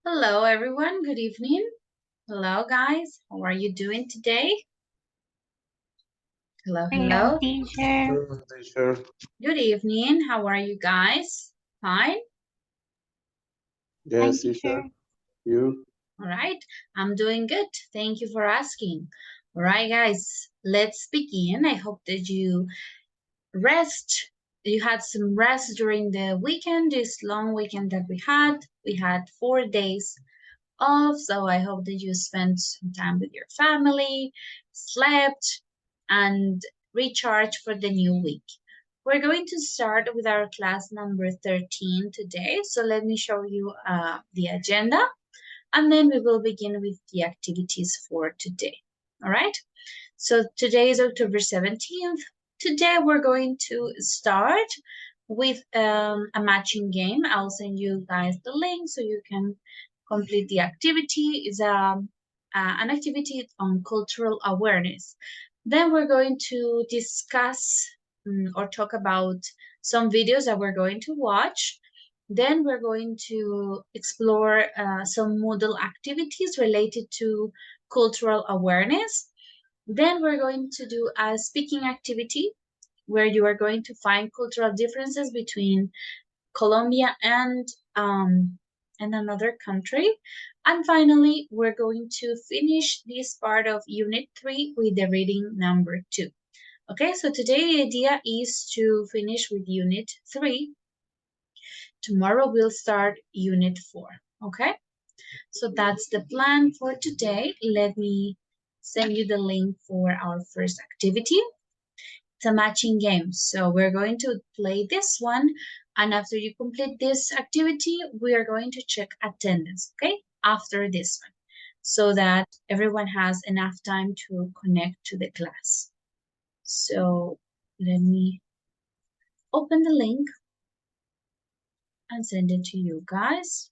Hello, everyone. Good evening. Hello, guys. How are you doing today? Hello, Hello, hello. teacher. Hello, teacher. Good evening. How are you guys? Fine? Fine, Yes, teacher. teacher. You? All right. I'm doing good. Thank you for asking. All right, guys. Let's begin. I hope that you rest. You had some rest during the weekend, this long weekend that we had. We had 4 days off, so I hope that you spent some time with your family, slept, and recharged for the new week. We're going to start with our class number 13 today, so let me show you the agenda, and then we will begin with the activities for today. All right? So today is October 17th. Today we're going to start with a matching game. I'll send you guys the link so you can complete the activity. It's an activity on cultural awareness. Then we're going to discuss or talk about some videos that we're going to watch. Then we're going to explore some Moodle activities related to cultural awareness. Then we're going to do a speaking activity where you are going to find cultural differences between Colombia and another country. And finally, we're going to finish this part of Unit 3 with the reading number 2. Okay, so today the idea is to finish with Unit 3. Tomorrow we'll start Unit 4. Okay, so that's the plan for today. Let me send you the link for our first activity. It's a matching game. So we're going to play this one. And after you complete this activity, we are going to check attendance, okay? After this one, so that everyone has enough time to connect to the class. So let me open the link and send it to you guys.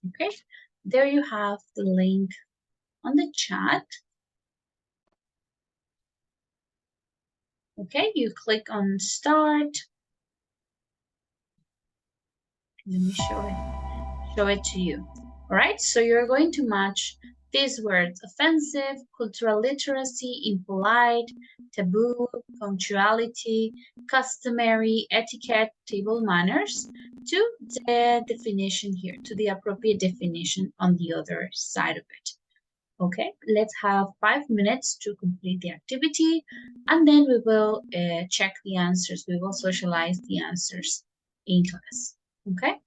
Okay, there you have the link on the chat. Okay, you click on start. Let me show it to you. All right, so you're going to match these words: offensive, cultural literacy, impolite, taboo, punctuality, customary, etiquette, table manners, to the definition here, to the appropriate definition on the other side of it. Okay, let's have 5 minutes to complete the activity, and then we will check the answers. We will socialize the answers in class. Okay.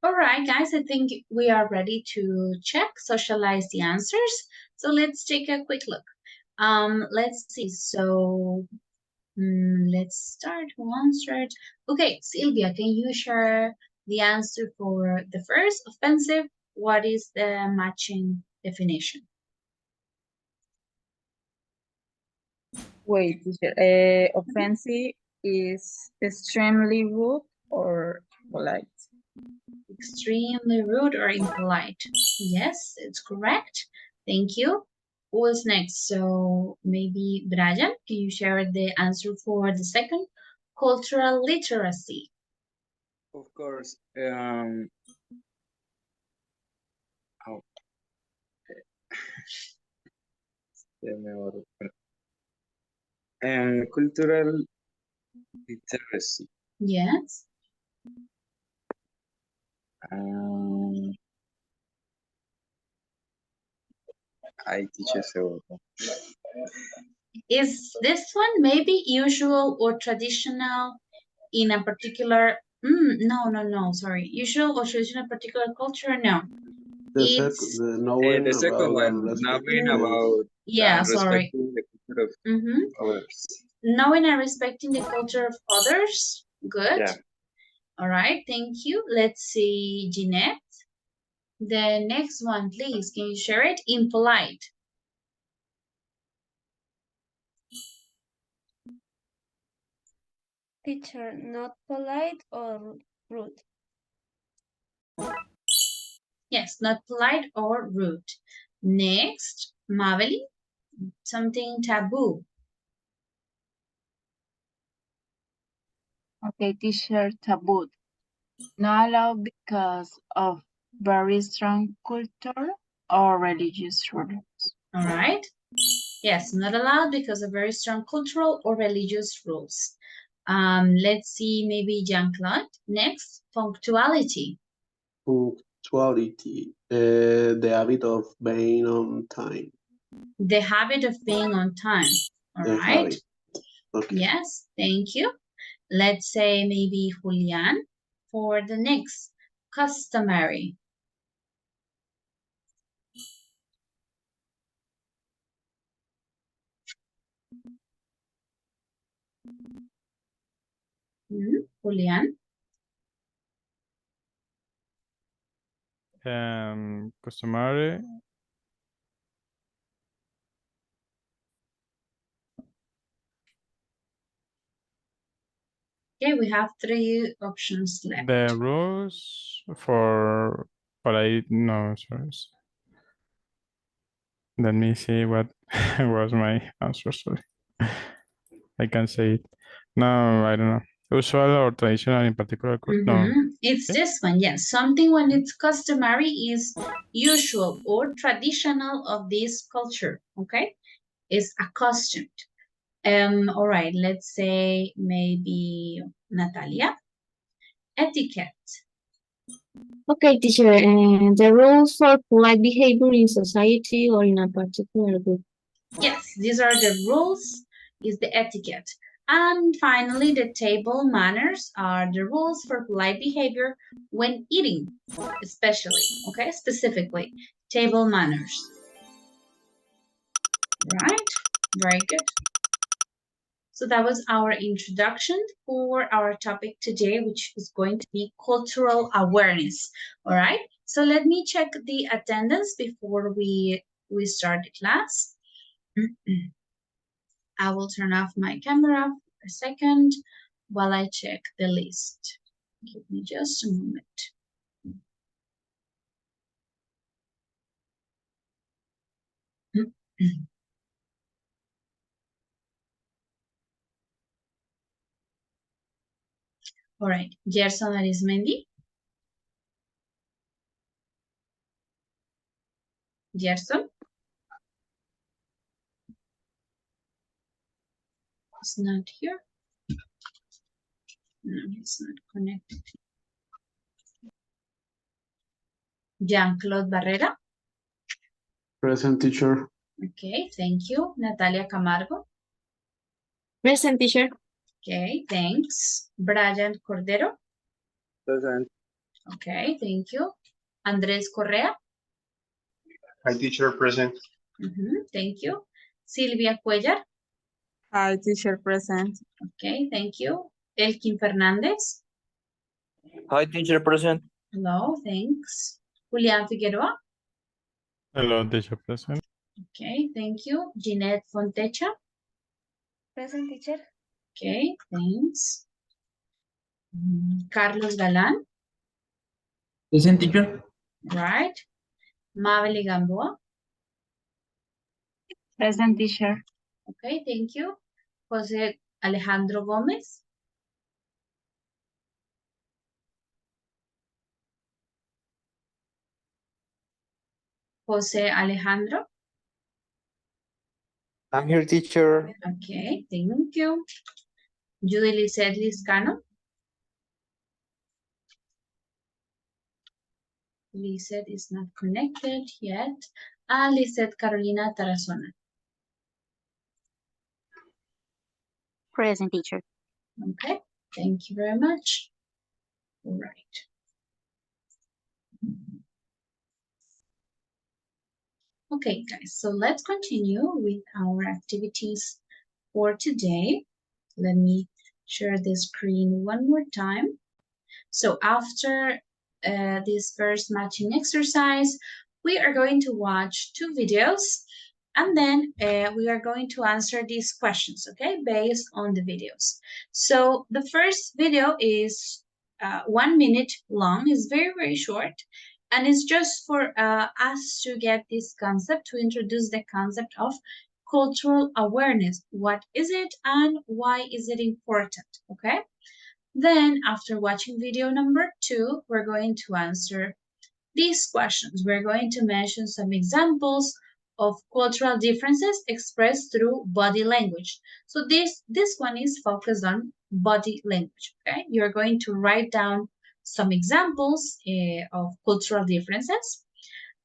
All right, guys, I think we are ready to check, socialize the answers. So let's take a quick look. Let's see. So let's start. Who answered? Okay, Sylvia, can you share the answer for the first, offensive? What is the matching definition? Wait, teacher. Offensive is extremely rude or polite. Extremely rude or impolite. Yes, it's correct. Thank you. Who was next? So maybe Brian, can you share the answer for the second? Cultural literacy. Of course. Oh. Cultural literacy. Yes. I teach a segundo. Is this one maybe usual or traditional in a particular? No, sorry. Usual or traditional particular culture? No. The knowing The second about one, and knowing respecting about Yeah, and sorry. respecting the culture of others. Knowing and respecting the culture of others. Good. Yeah. All right, thank you. Let's see, Jeanette. The next one, please. Can you share it? Impolite. Teacher, not polite or rude. Yes, not polite or rude. Next, Maveli. Something taboo. Okay, teacher, taboo. Not allowed because of very strong culture or religious rules. All right. Yes, not allowed because of very strong cultural or religious rules. Let's see, maybe Jean-Claude. Next, punctuality. punctuality. The habit of being on time. The habit of being on time. All The right. habit. Okay. Yes, thank you. Let's say maybe Julian for the next, customary. Julian. Customary. Okay, we have three options left. The rules for polite, no, sorry. Let me see what was my answer, sorry. I can say it. No, I don't know. Usual or traditional in particular? No. It's Okay. this one, yes. Something when it's customary is usual or traditional of this culture, okay? Is accustomed. All right, let's say maybe Natalia. Etiquette. Okay, teacher, the rules for polite behavior in society or in a particular group. Yes, these are the rules, is the etiquette. And finally, the table manners are the rules for polite behavior when eating, especially, okay, specifically, table manners. Right, very good. So that was our introduction for our topic today, which is going to be cultural awareness. All right, so let me check the attendance before we start the class. I will turn off my camera for a second while I check the list. Give me just a moment. All right, Gerson Arismendi. Gerson? He's not here. No, he's not connected. Jean-Claude Barrera. Present, teacher. Okay, thank you. Natalia Camargo. Present, teacher. Okay, thanks. Brian Cordero. Present. Okay, thank you. Andrés Correa. Hi, teacher, present. Thank you. Silvia Cuellar. Hi, teacher, present. Okay, thank you. Elkin Fernández. Hi, teacher, present. Hello, thanks. Julián Figueroa. Hello, teacher present. Okay, thank you. Jeanette Fontecha. Present, teacher. Okay, thanks. Carlos Galán. Present, teacher. Right. Mabel Gamboa. Present, teacher. Okay, thank you. José Alejandro Gómez. José Alejandro. I'm here, teacher. Okay, thank you. Judy Lizette Liscano. Lizette is not connected yet. And Lizette Carolina Tarazona. Present, teacher. Okay, thank you very much. All right. Okay, guys, so let's continue with our activities for today. Let me share the screen one more time. So after this first matching exercise, we are going to watch 2 videos, and then we are going to answer these questions, okay, based on the videos. So the first video is 1 minute long. It's very, very short. And it's just for us to get this concept, to introduce the concept of cultural awareness. What is it and why is it important, okay? Then after watching video number 2, we're going to answer these questions. We're going to mention some examples of cultural differences expressed through body language. So this one is focused on body language, okay? You're going to write down some examples of cultural differences.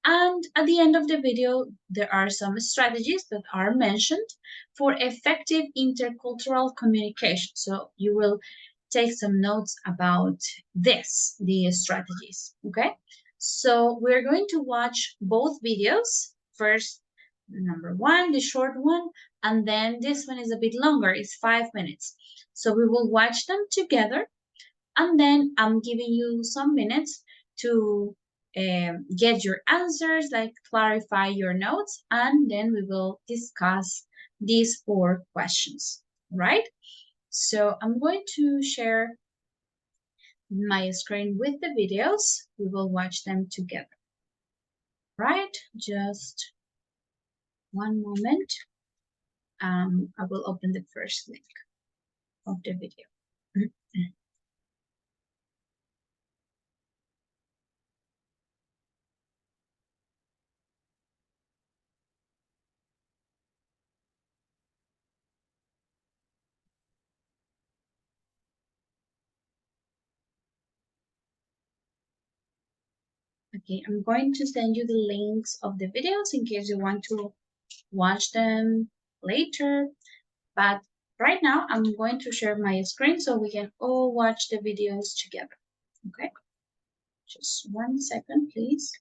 And at the end of the video, there are some strategies that are mentioned for effective intercultural communication. So you will take some notes about the strategies, okay? So we're going to watch both videos. First, number 1, the short one, and then this one is a bit longer, it's 5 minutes. So we will watch them together, and then I'm giving you some minutes to get your answers, like clarify your notes, and then we will discuss these 4 questions, right? So I'm going to share my screen with the videos. We will watch them together, right? Just one moment. I will open the first link of the video. Okay, I'm going to send you the links of the videos in case you want to watch them later. But right now, I'm going to share my screen so we can all watch the videos together. Okay, just 1 second, please.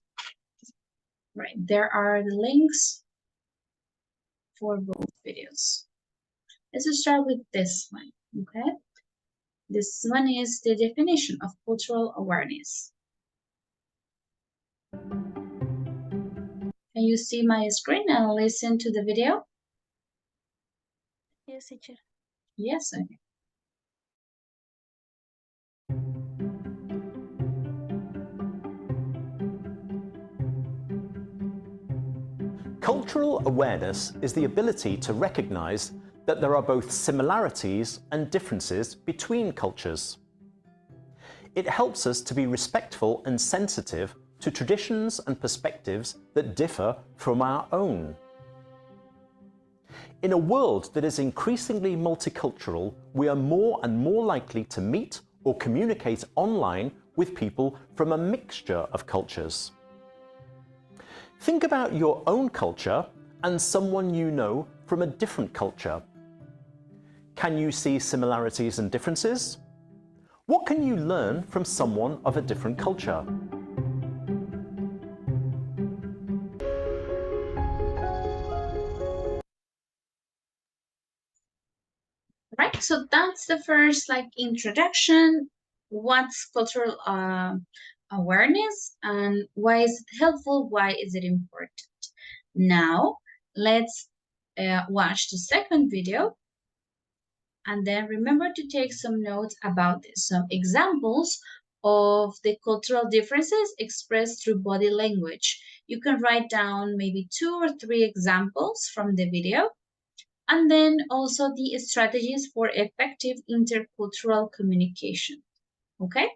Right, there are the links for both videos. Let's start with this one, okay? This one is the definition of cultural awareness. Can you see my screen and listen to the video? Yes, teacher. Yes, okay. Cultural awareness is the ability to recognize that there are both similarities and differences between cultures. It helps us to be respectful and sensitive to traditions and perspectives that differ from our own. In a world that is increasingly multicultural, we are more and more likely to meet or communicate online with people from a mixture of cultures. Think about your own culture and someone you know from a different culture. Can you see similarities and differences? What can you learn from someone of a different culture? Right, so that's the first introduction. What's cultural awareness and why is it helpful? Why is it important? Now let's watch the second video, and then remember to take some notes about this. Some examples of the cultural differences expressed through body language. You can write down maybe 2 or 3 examples from the video, and then also the strategies for effective intercultural communication. Okay,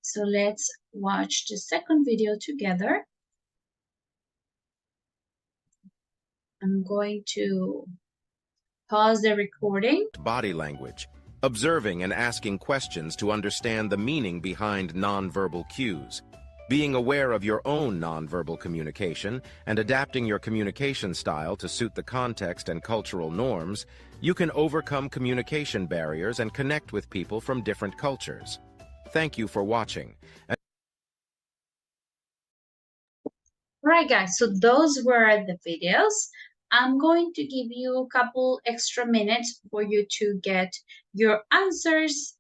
so let's watch the second video together. I'm going to pause the recording. Body language, observing and asking questions to understand the meaning behind nonverbal cues, being aware of your own nonverbal communication and adapting your communication style to suit the context and cultural norms, you can overcome communication barriers and connect with people from different cultures. Thank you for watching. Right, guys, so those were the videos. I'm going to give you a couple extra minutes for you to get your answers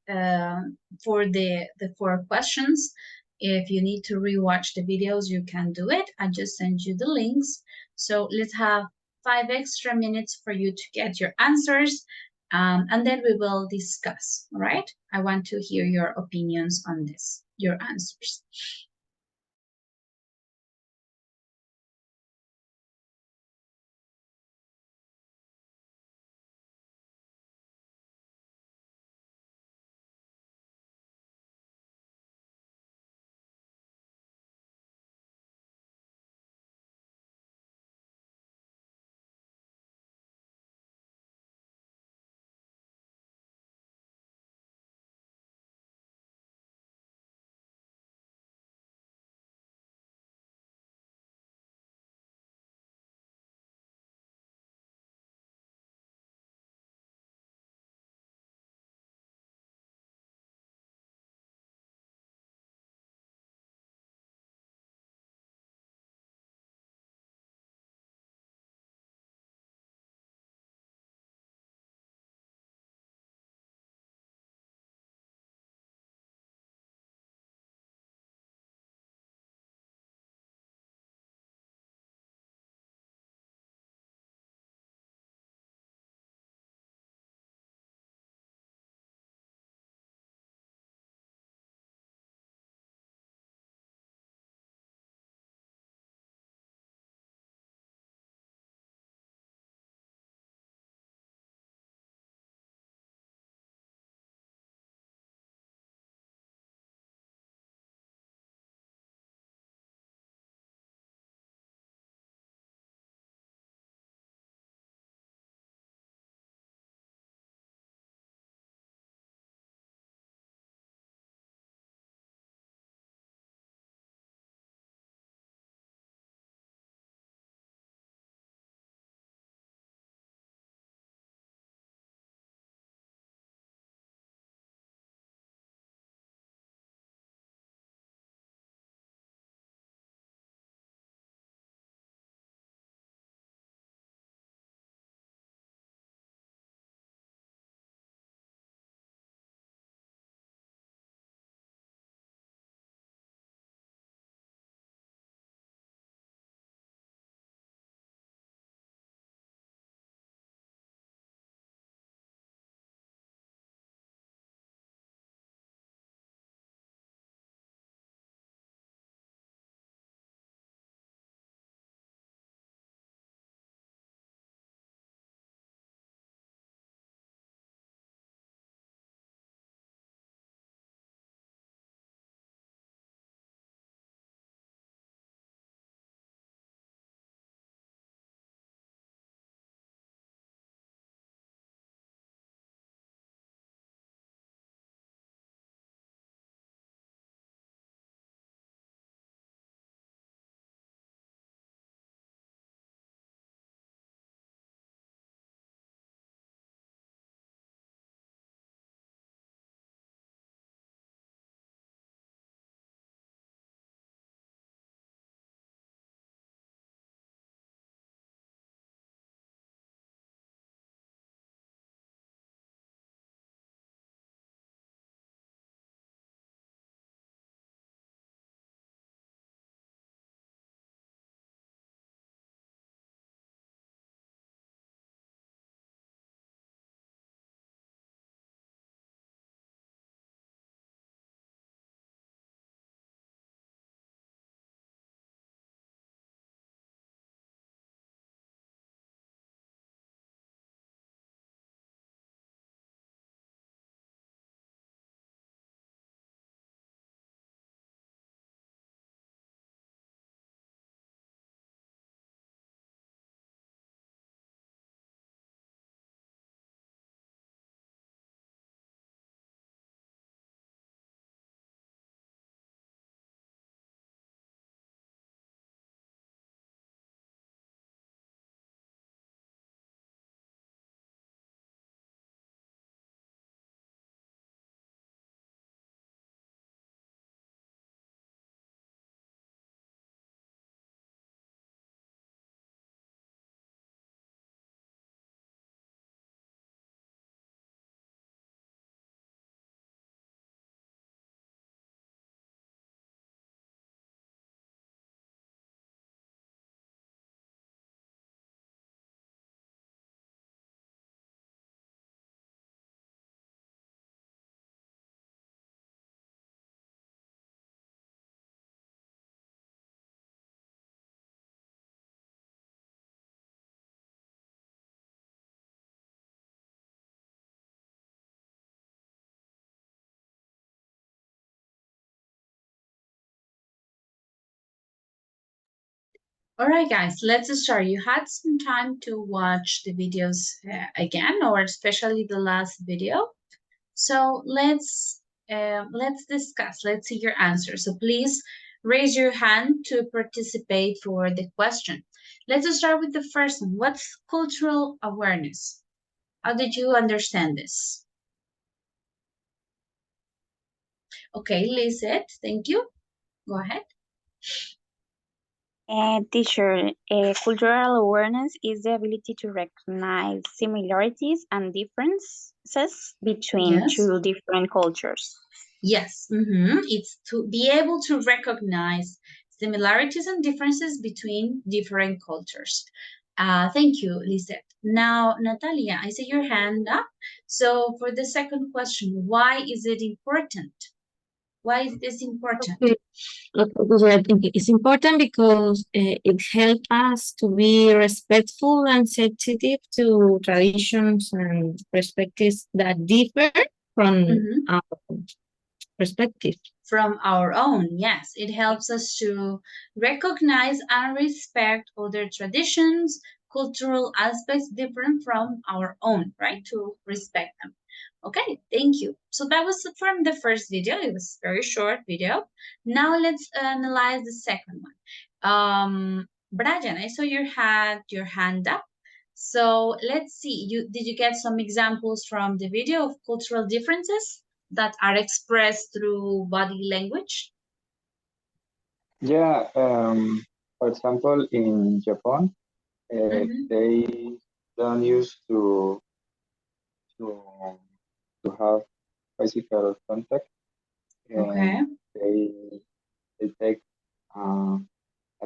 for the 4 questions. If you need to rewatch the videos, you can do it. I just sent you the links. So let's have 5 extra minutes for you to get your answers, and then we will discuss, all right? I want to hear your opinions on this, your answers. All right, guys, let's start. You had some time to watch the videos again, or especially the last video. So let's discuss. Let's see your answer. So please raise your hand to participate for the question. Let's start with the first one. What's cultural awareness? How did you understand this? Okay, Lizette, thank you. Go ahead. Teacher, cultural awareness is the ability to recognize similarities and differences between Yes. two different cultures. Yes, it's to be able to recognize similarities and differences between different cultures. Thank you, Lisette. Now, Natalia, I see your hand up. So for the second question, why is it important? Why is this important? Okay. Okay, I think it's important because it helps us to be respectful and sensitive to traditions and perspectives that differ from our perspective. From our own, yes. It helps us to recognize and respect other traditions, cultural aspects different from our own, right? To respect them. Okay, thank you. So that was from the first video. It was a very short video. Now let's analyze the second one. Brian, I saw your hand up. So let's see. Did you get some examples from the video of cultural differences that are expressed through body language? Yeah, for example, in Japan, they don't use to have physical contact. Okay. They take a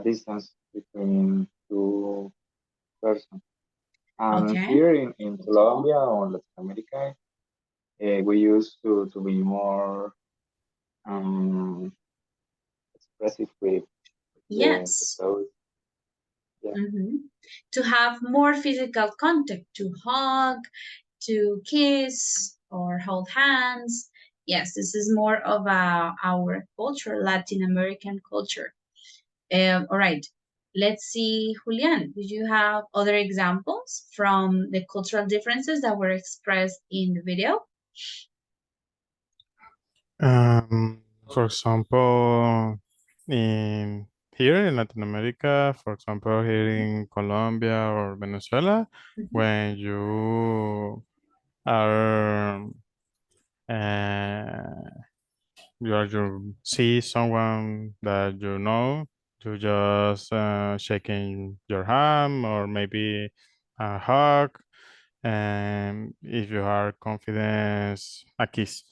distance between two persons. And Okay. here in Colombia or Latin America, we used to be more expressive with Yes. those. Yeah. To have more physical contact, to hug, to kiss or hold hands. Yes, this is more of our culture, Latin American culture. All right, let's see, Julian, did you have other examples from the cultural differences that were expressed in the video? For example, here in Latin America, for example, here in Colombia or Venezuela, when you are you see someone that you know, you just shaking your hand or maybe a hug, and if you are confident, a kiss.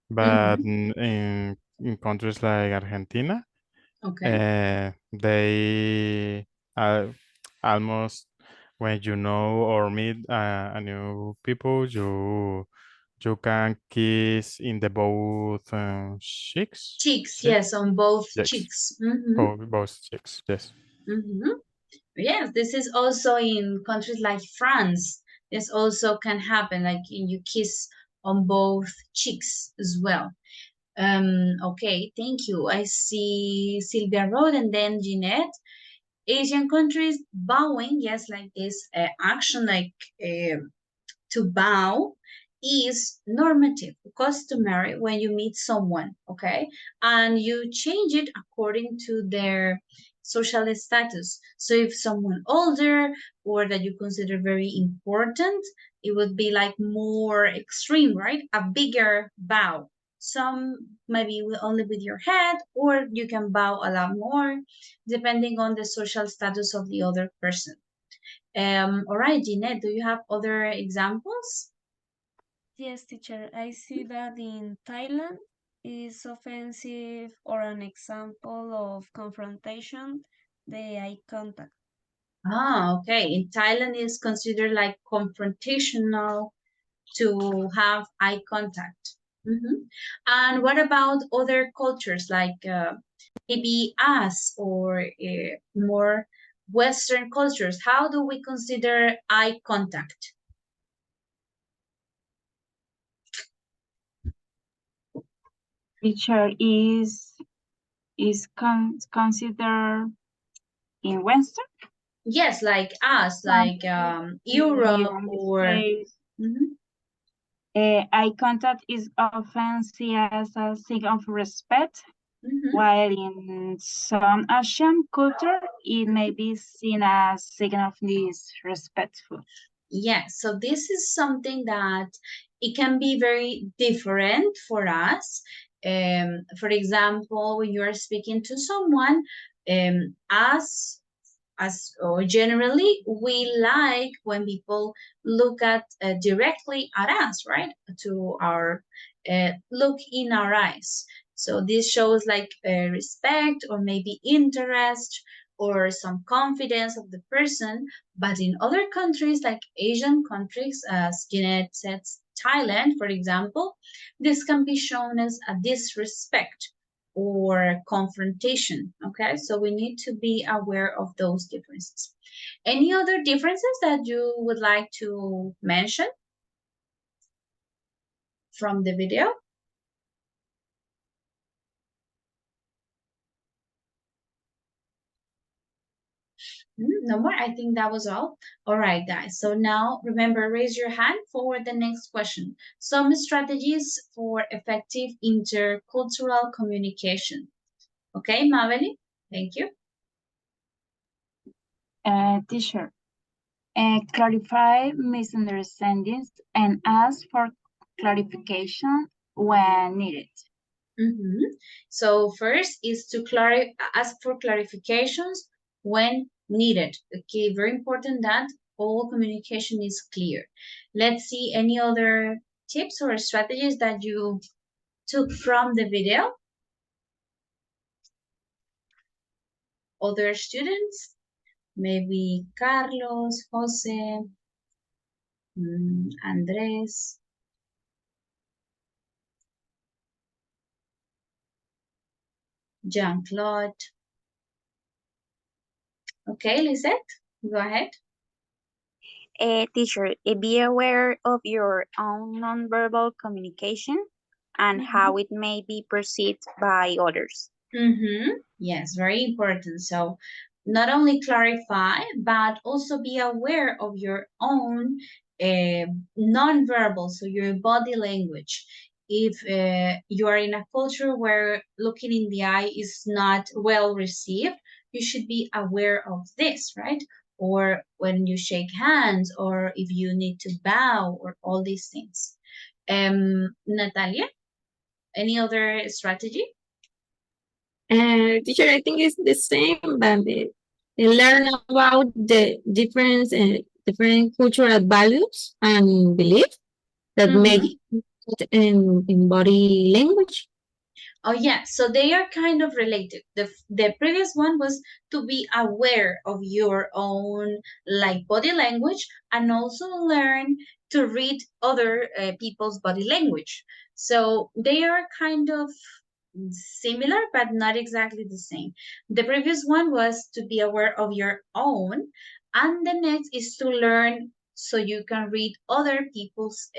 But in countries like Argentina, they almost when you know or meet a new people, you can kiss in the both cheeks. Cheeks, yes, on both cheeks. Both cheeks, yes. Yes, this is also in countries like France. This also can happen, like you kiss on both cheeks as well. Okay, thank you. I see Sylvia Road and then Jeanette. Asian countries bowing, yes, like this action, like to bow is normative, customary when you meet someone, okay? And you change it according to their social status. So if someone older or that you consider very important, it would be like more extreme, right? A bigger bow. Some maybe only with your head, or you can bow a lot more, depending on the social status of the other person. All right, Jeanette, do you have other examples? Yes, teacher. I see that in Thailand is offensive or an example of confrontation, the eye contact. Ah, okay. In Thailand, it's considered like confrontational to have eye contact. And what about other cultures like maybe us or more Western cultures? How do we consider eye contact? Teacher is considered in Western? Yes, like us, like Europe, yes, like us, like Europe or eye contact is often seen as a sign of respect, while in some Asian culture, it may be seen as sign of disrespectful. Yes, so this is something that it can be very different for us. For example, when you are speaking to someone, or generally, we like when people look at directly at us, right? To our look in our eyes. So this shows like respect or maybe interest or some confidence of the person. But in other countries, like Asian countries, as Jeanette said, Thailand, for example, this can be shown as a disrespect or confrontation. Okay, so we need to be aware of those differences. Any other differences that you would like to mention from the video? No more. I think that was all. All right, guys. So now remember, raise your hand for the next question. Some strategies for effective intercultural communication. Okay, Maveli, thank you. Teacher, clarify misunderstandings and ask for clarification when needed. So first is to ask for clarifications when needed. Okay, very important that all communication is clear. Let's see any other tips or strategies that you took from the video. Other students, maybe Carlos, Jose, Andres. Jean-Claude. Okay, Lisette, go ahead. Teacher, be aware of your own nonverbal communication and how it may be perceived by others. Yes, very important. So not only clarify, but also be aware of your own nonverbal, so your body language. If you are in a culture where looking in the eye is not well received, you should be aware of this, right? Or when you shake hands, or if you need to bow, or all these things. Natalia, any other strategy? Teacher, I think it's the same, but they learn about the different cultural values and beliefs that make it in body language. Oh yeah, so they are kind of related. The previous one was to be aware of your own like body language and also learn to read other people's body language. So they are kind of similar, but not exactly the same. The previous one was to be aware of your own, and the next is to learn so you can read other people's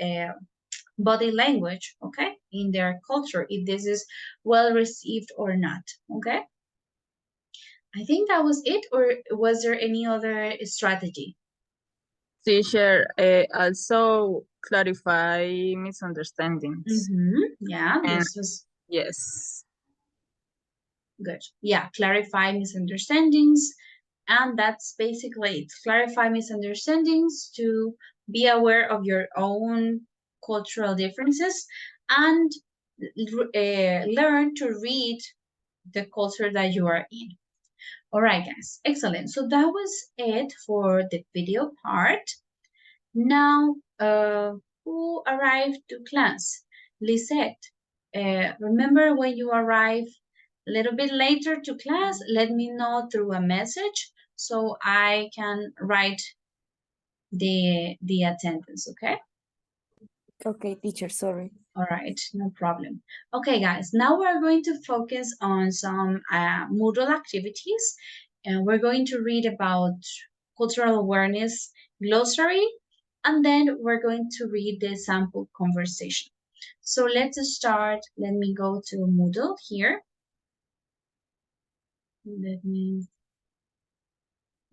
body language, okay, in their culture, if this is well received or not, okay? I think that was it, or was there any other strategy? Teacher, also clarify misunderstandings. Yeah, this was... Yes. Good. Yeah, clarify misunderstandings. And that's basically it. Clarify misunderstandings, to be aware of your own cultural differences, and learn to read the culture that you are in. All right, guys, excellent. So that was it for the video part. Now, who arrived to class? Lisette, remember when you arrive a little bit later to class, let me know through a message so I can write the attendance, okay? Okay, teacher, sorry. All right, no problem. Okay, guys, now we're going to focus on some Moodle activities, and we're going to read about cultural awareness glossary, and then we're going to read the sample conversation. So let's start. Let me go to Moodle here. Let me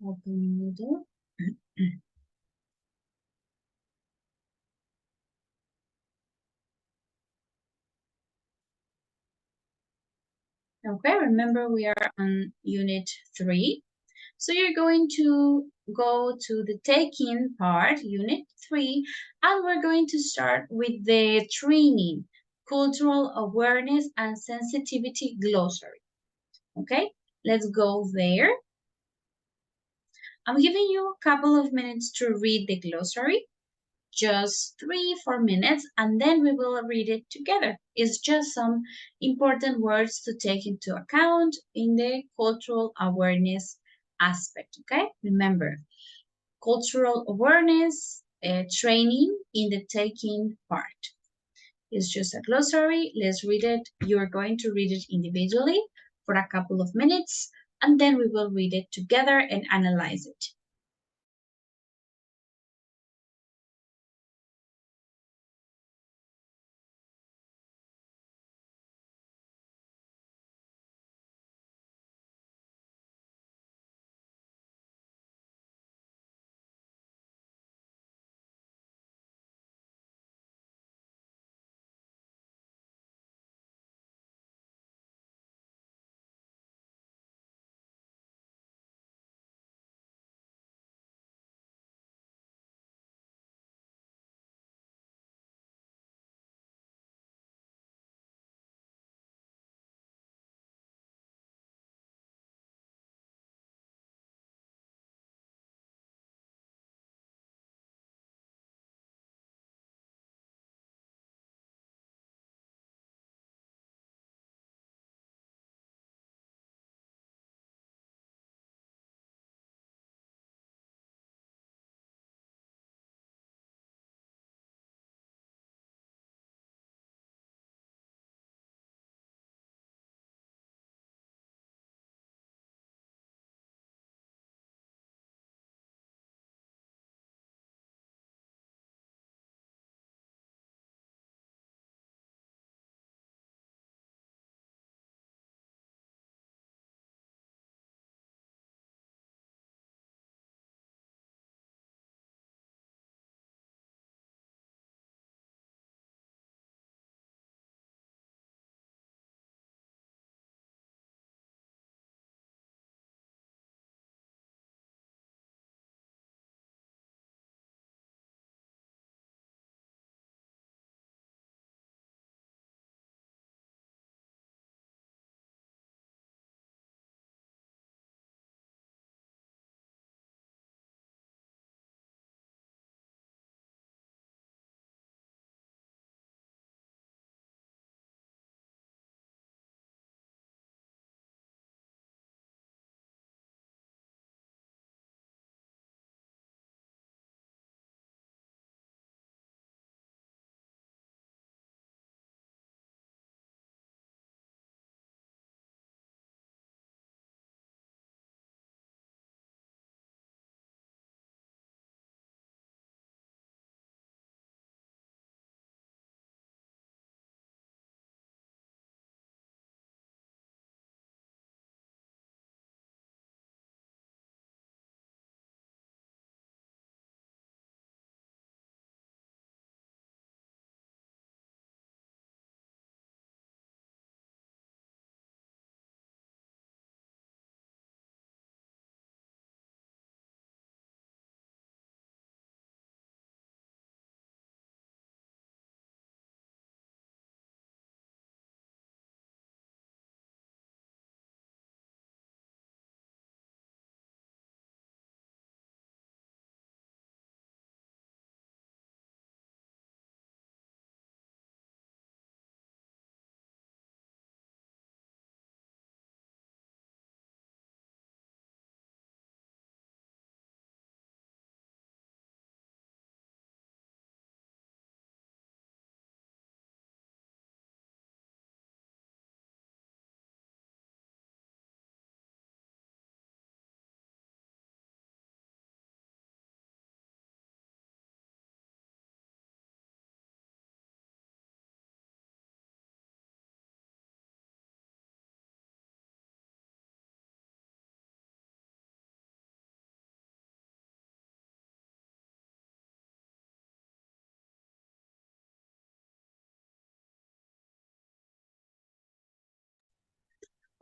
Opening the door. Okay, remember we are on unit 3. So you're going to go to the take-in part, unit 3, and we're going to start with the training, cultural awareness and sensitivity glossary. Okay, let's go there. I'm giving you a couple of minutes to read the glossary, just 3-4 minutes, and then we will read it together. It's just some important words to take into account in the cultural awareness aspect, okay? Remember, cultural awareness training in the taking part. It's just a glossary. Let's read it. You're going to read it individually for a couple of minutes, and then we will read it together and analyze it.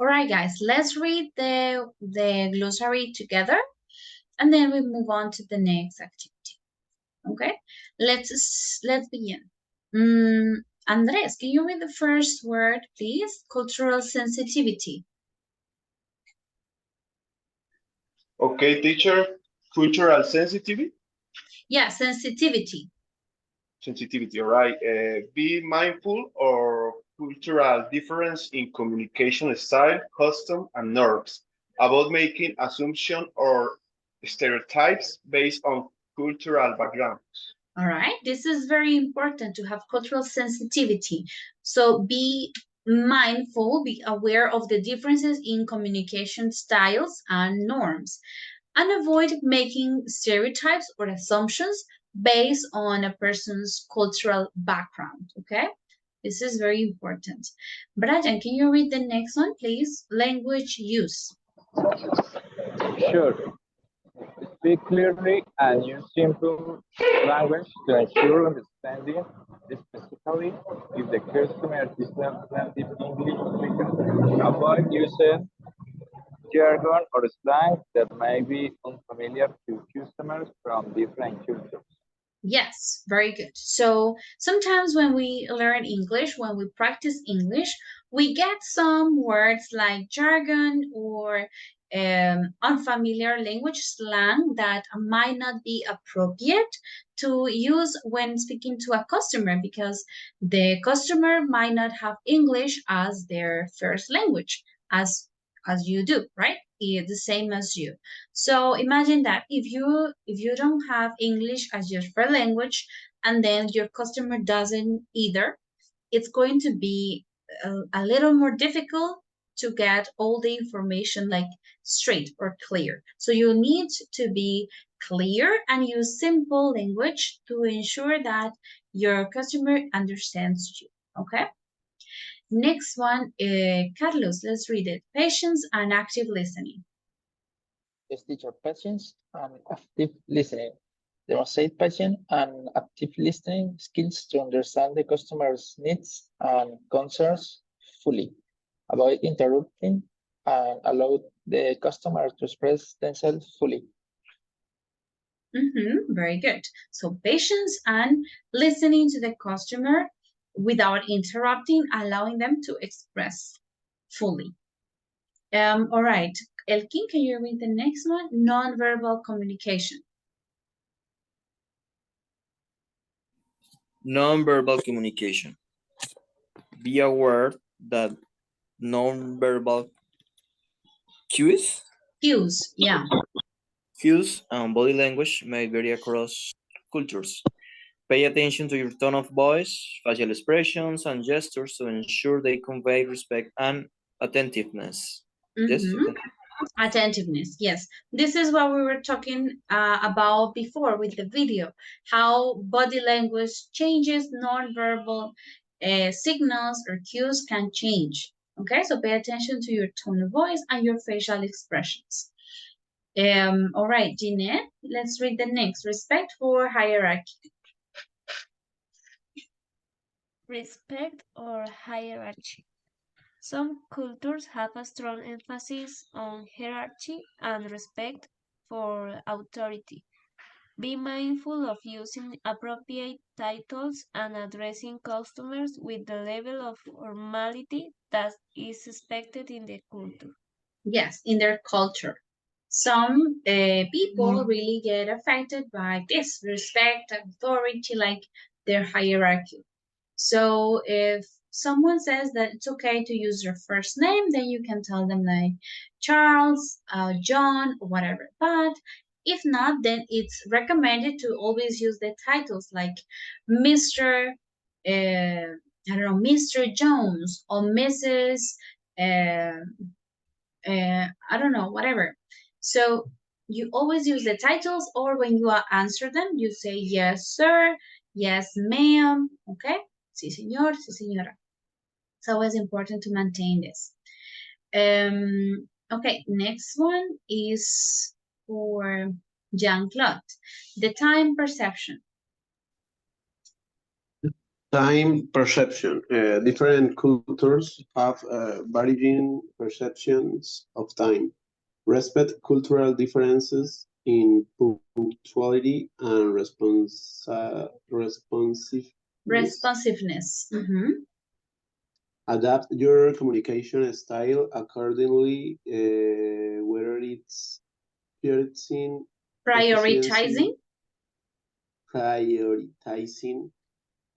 All right, guys, let's read the glossary together, and then we move on to the next activity. Okay, let's begin. Andres, can you read the first word, please? Cultural sensitivity. Okay, teacher. Cultural sensitivity. Yeah, sensitivity. Sensitivity, all right. Be mindful of cultural difference in communication style, custom, and norms. About making assumptions or stereotypes based on cultural background. All right, this is very important to have cultural sensitivity. So be mindful, be aware of the differences in communication styles and norms, and avoid making stereotypes or assumptions based on a person's cultural background, okay? This is very important. Brian, can you read the next one, please? Language use. Sure. Speak clearly and use simple language to ensure understanding, specifically if the customer is not native English speaker. Avoid using jargon or slang that may be unfamiliar to customers from different cultures. Yes, very good. So sometimes when we learn English, when we practice English, we get some words like jargon or unfamiliar language slang that might not be appropriate to use when speaking to a customer, because the customer might not have English as their first language, as you do, right? The same as you. So imagine that if you don't have English as your first language, and then your customer doesn't either, it's going to be a little more difficult to get all the information like straight or clear. So you need to be clear and use simple language to ensure that your customer understands you, okay? Next one, Carlos, let's read it. Patience and active listening. Yes, teacher, patience and active listening. Demonstrate patient and active listening skills to understand the customer's needs and concerns fully. Avoid interrupting and allow the customer to express themselves fully. Very good. So patience and listening to the customer without interrupting, allowing them to express fully. All right, Elkin, can you read the next one? Non-verbal communication. Non-verbal communication. Be aware that non-verbal cues, yeah. Cues and body language may vary across cultures. Pay attention to your tone of voice, facial expressions, and gestures to ensure they convey respect and attentiveness. Yes? Attentiveness, yes. This is what we were talking about before with the video, how body language changes, non-verbal signals or cues can change. Okay, so pay attention to your tone of voice and your facial expressions. All right, Jeanette, let's read the next. Respect for hierarchy. Respect or hierarchy. Some cultures have a strong emphasis on hierarchy and respect for authority. Be mindful of using appropriate titles and addressing customers with the level of formality that is expected in the culture. Yes, in their culture. Some people really get affected by this respect, authority, like their hierarchy. So if someone says that it's okay to use your first name, then you can tell them like Charles, John, whatever. But if not, then it's recommended to always use the titles like Mr. I don't know, Mr. Jones or Mrs. I don't know, whatever. So you always use the titles, or when you answer them, you say yes, sir, yes, ma'am, okay? Sí, señor, sí, señora. It's always important to maintain this. Okay, next one is for Jean-Claude. The time perception. Time perception. Different cultures have varying perceptions of time. Respect cultural differences in punctuality and Responsiveness. Adapt your communication style accordingly, whether it's Prioritizing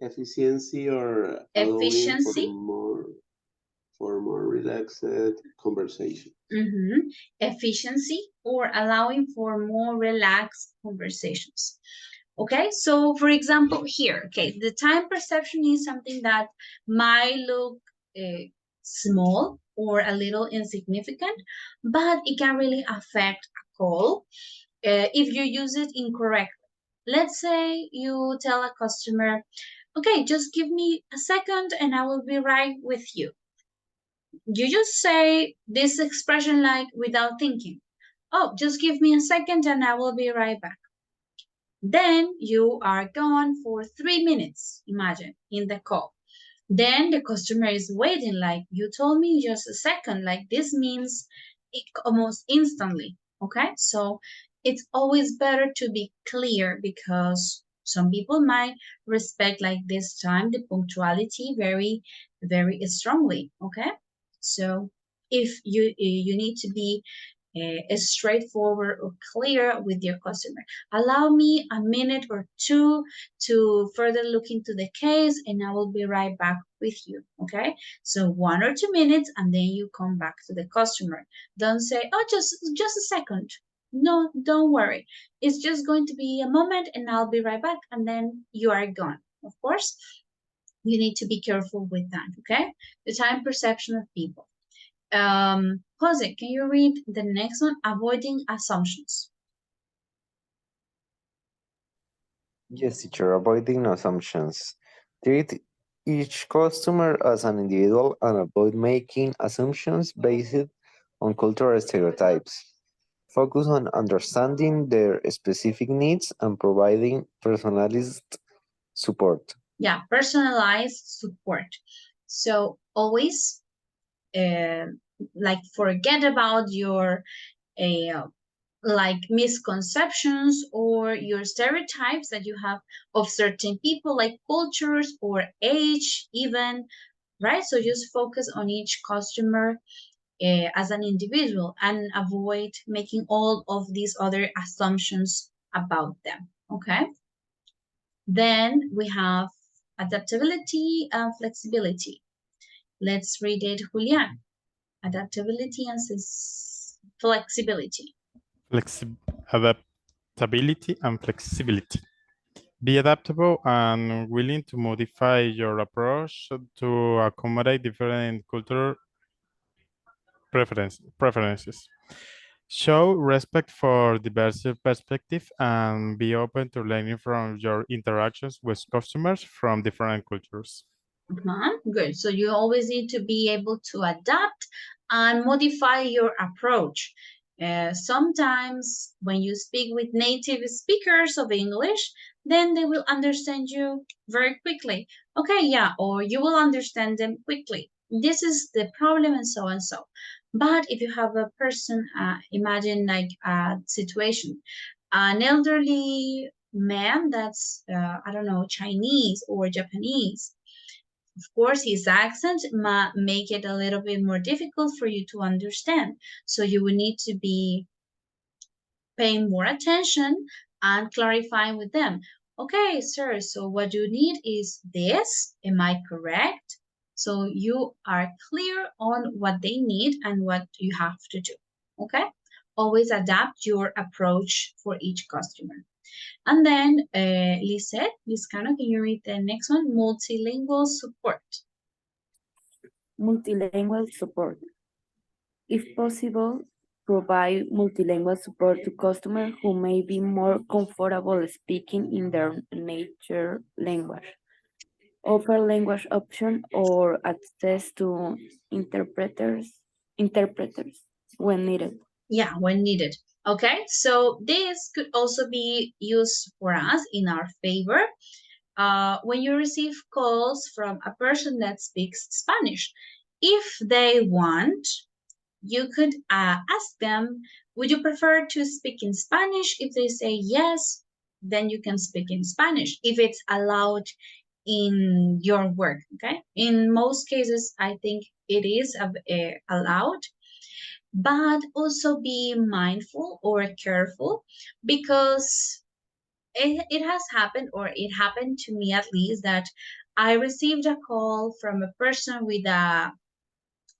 efficiency or allowing efficiency. for more relaxed conversation. Efficiency or allowing for more relaxed conversations. Okay, so for example here, okay, the time perception is something that might look small or a little insignificant, but it can really affect a call if you use it incorrectly. Let's say you tell a customer, okay, just give me a second and I will be right with you. You just say this expression like without thinking. Oh, just give me a second and I will be right back. Then you are gone for 3 minutes, imagine, in the call. Then the customer is waiting like, you told me just a second, like this means almost instantly, okay? So it's always better to be clear because some people might respect like this time, the punctuality very, very strongly, okay? So if you need to be straightforward or clear with your customer. Allow me a minute or two to further look into the case and I will be right back with you, okay? So 1 or 2 minutes and then you come back to the customer. Don't say, oh, just a second. No, don't worry. It's just going to be a moment and I'll be right back and then you are gone. Of course, you need to be careful with that, okay? The time perception of people. Jose, can you read the next one? Avoiding assumptions. Yes, teacher, avoiding assumptions. Treat each customer as an individual and avoid making assumptions based on cultural stereotypes. Focus on understanding their specific needs and providing personalized support. Yeah, personalized support. So always like forget about your like misconceptions or your stereotypes that you have of certain people, like cultures or age even, right? So just focus on each customer as an individual and avoid making all of these other assumptions about them, okay? Then we have adaptability and flexibility. Let's read it, Julian. Adaptability and flexibility. Adaptability and flexibility. Be adaptable and willing to modify your approach to accommodate different cultural preferences. Show respect for diverse perspective and be open to learning from your interactions with customers from different cultures. Good. So you always need to be able to adapt and modify your approach. Sometimes when you speak with native speakers of English, then they will understand you very quickly. Okay, yeah, or you will understand them quickly. This is the problem and so and so. But if you have a person, imagine like a situation, an elderly man that's, I don't know, Chinese or Japanese. Of course, his accent might make it a little bit more difficult for you to understand. So you will need to be paying more attention and clarifying with them. Okay, sir, so what you need is this. Am I correct? So you are clear on what they need and what you have to do. Okay? Always adapt your approach for each customer. And then Liscano, can you read the next one? Multilingual support. Multilingual support. If possible, provide multilingual support to customers who may be more comfortable speaking in their native language. Offer language option or access to interpreters when needed. Yeah, when needed. Okay, so this could also be used for us in our favor. when you receive calls from a person that speaks Spanish. If they want, you could ask them, would you prefer to speak in Spanish? If they say yes, then you can speak in Spanish if it's allowed in your work, okay? In most cases, I think it is allowed, but also be mindful or careful because it has happened, or it happened to me at least, that I received a call from a person with a,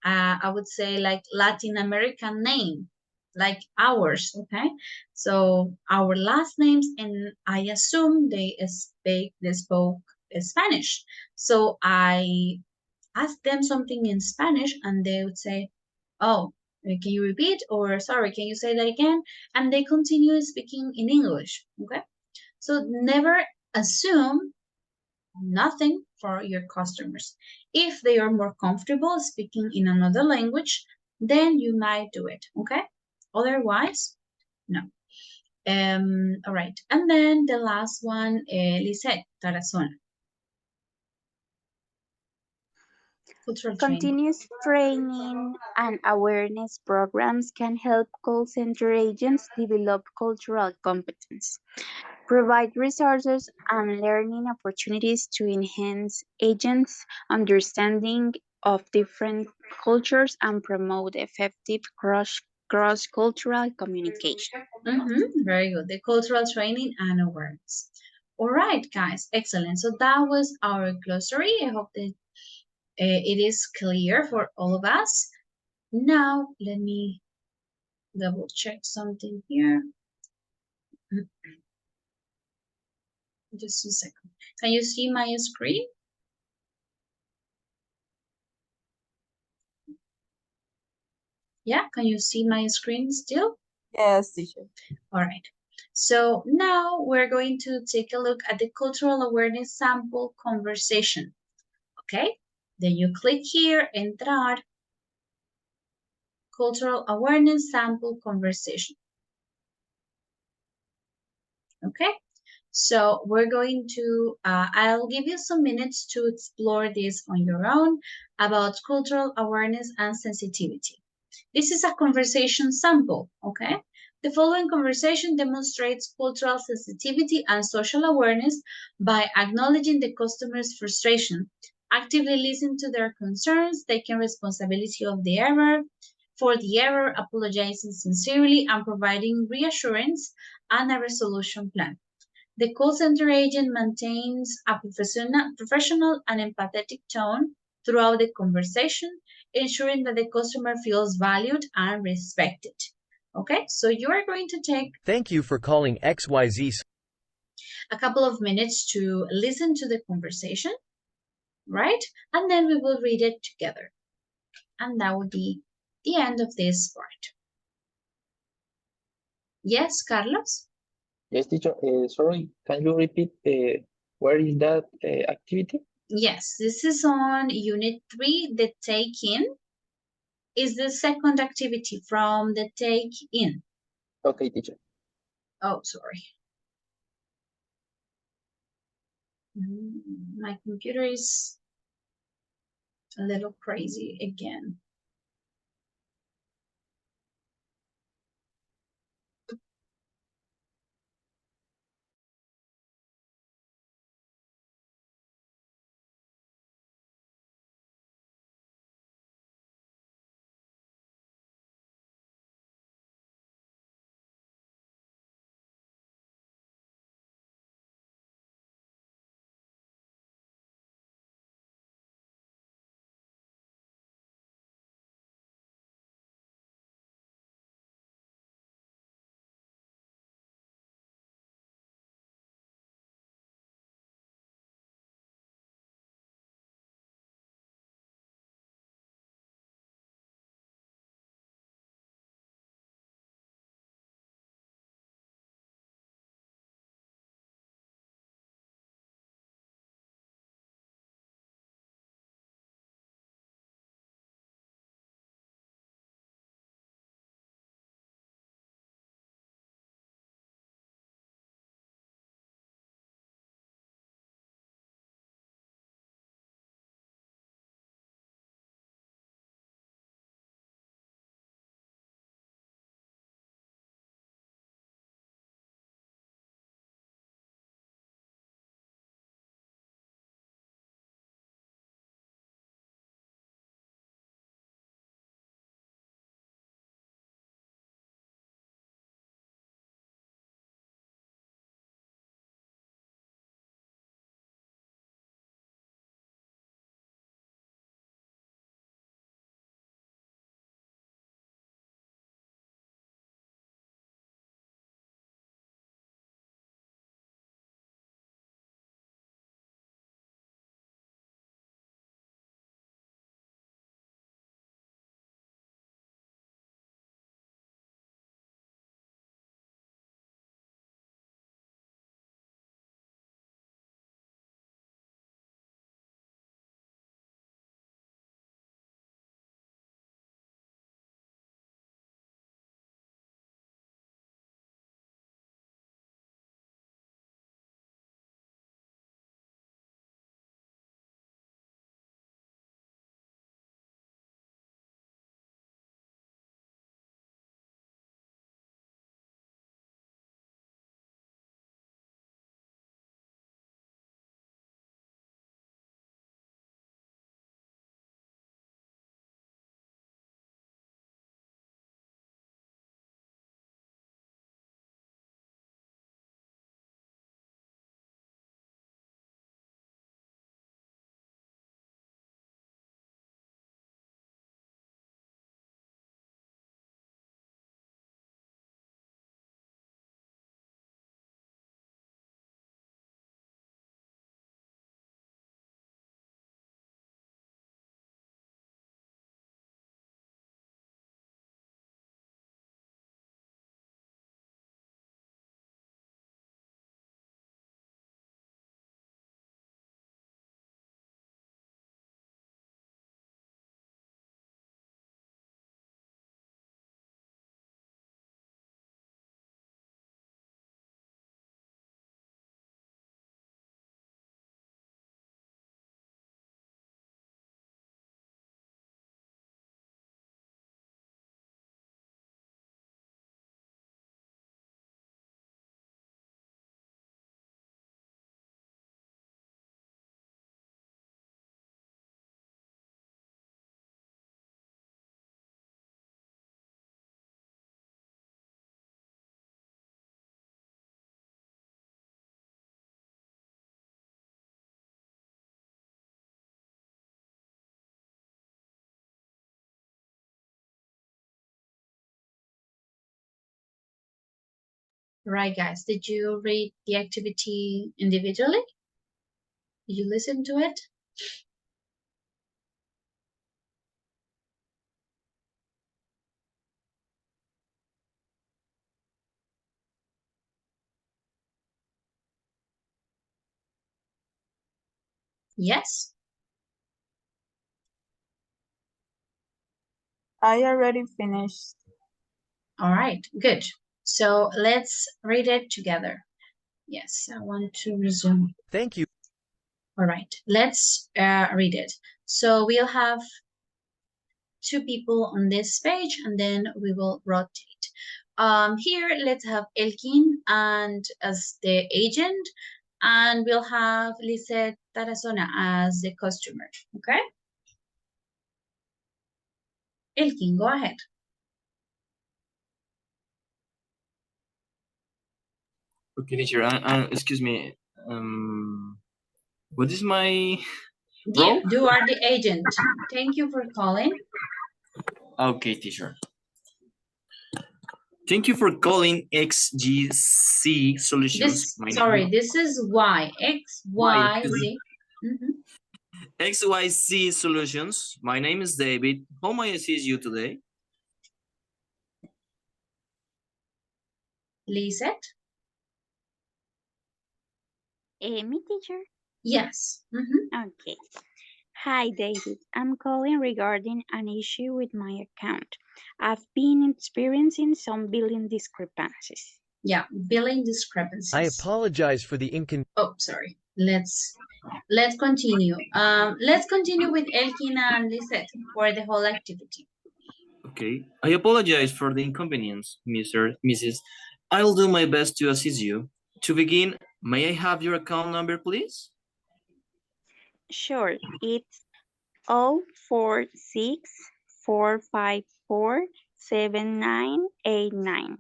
I would say like Latin American name, like ours, okay? So our last names, and I assume they spoke Spanish. So I asked them something in Spanish and they would say, oh, can you repeat? Or sorry, can you say that again? And they continue speaking in English, okay? So never assume nothing for your customers. If they are more comfortable speaking in another language, then you might do it, okay? Otherwise, no. All right, and then the last one, Lisette Tarazona. Cultural training. Continuous training and awareness programs can help call center agents develop cultural competence, provide resources and learning opportunities to enhance agents' understanding of different cultures and promote effective cross-cultural communication. Very good. The cultural training and awareness. All right, guys, excellent. So that was our glossary. I hope that it is clear for all of us. Now, let me double check something here. Just a second. Can you see my screen? Yeah, can you see my screen still? Yes, teacher. All right. So now we're going to take a look at the cultural awareness sample conversation. Okay, then you click here, entrar, cultural awareness sample conversation. Okay, so we're going to, I'll give you some minutes to explore this on your own about cultural awareness and sensitivity. This is a conversation sample, okay? The following conversation demonstrates cultural sensitivity and social awareness by acknowledging the customer's frustration, actively listening to their concerns, taking responsibility of the error, for the error, apologizing sincerely, and providing reassurance and a resolution plan. The call center agent maintains a professional and empathetic tone throughout the conversation, ensuring that the customer feels valued and respected. Okay, so you are going to take Thank you for calling XYZ. a couple of minutes to listen to the conversation, right? And then we will read it together. And that would be the end of this part. Yes, Carlos? Yes, teacher. Sorry, can you repeat where is that activity? Yes, this is on Unit 3, the take-in. Is the second activity from the take-in. Okay, teacher. Oh, sorry. My computer is a little crazy again. Right, guys, did you read the activity individually? Did you listen to it? Yes. I already finished. All right, good. So let's read it together. Yes, I want to resume. Thank you. All right, let's read it. So we'll have two people on this page and then we will rotate. Here, let's have Elkin and as the agent, and we'll have Lisette Tarazona as the customer, okay? Elkin, go ahead. Okay, teacher. Excuse me. What is my role? You are the agent. Thank you for calling. Okay, teacher. Thank you for calling XGC Solutions. This is Y. X, Y, Z. XYZ Solutions. My name is David. How may I assist you today? Lisette? Me, teacher? Yes. Okay. Hi, David. I'm calling regarding an issue with my account. I've been experiencing some billing discrepancies. Yeah, billing discrepancies. I apologize for the Oh, sorry. Let's continue. Let's continue with Elkin and Lisette for the whole activity. Okay. I apologize for the inconvenience, Mrs. I'll do my best to assist you. To begin, may I have your account number, please? Sure. It's 046-454-7989.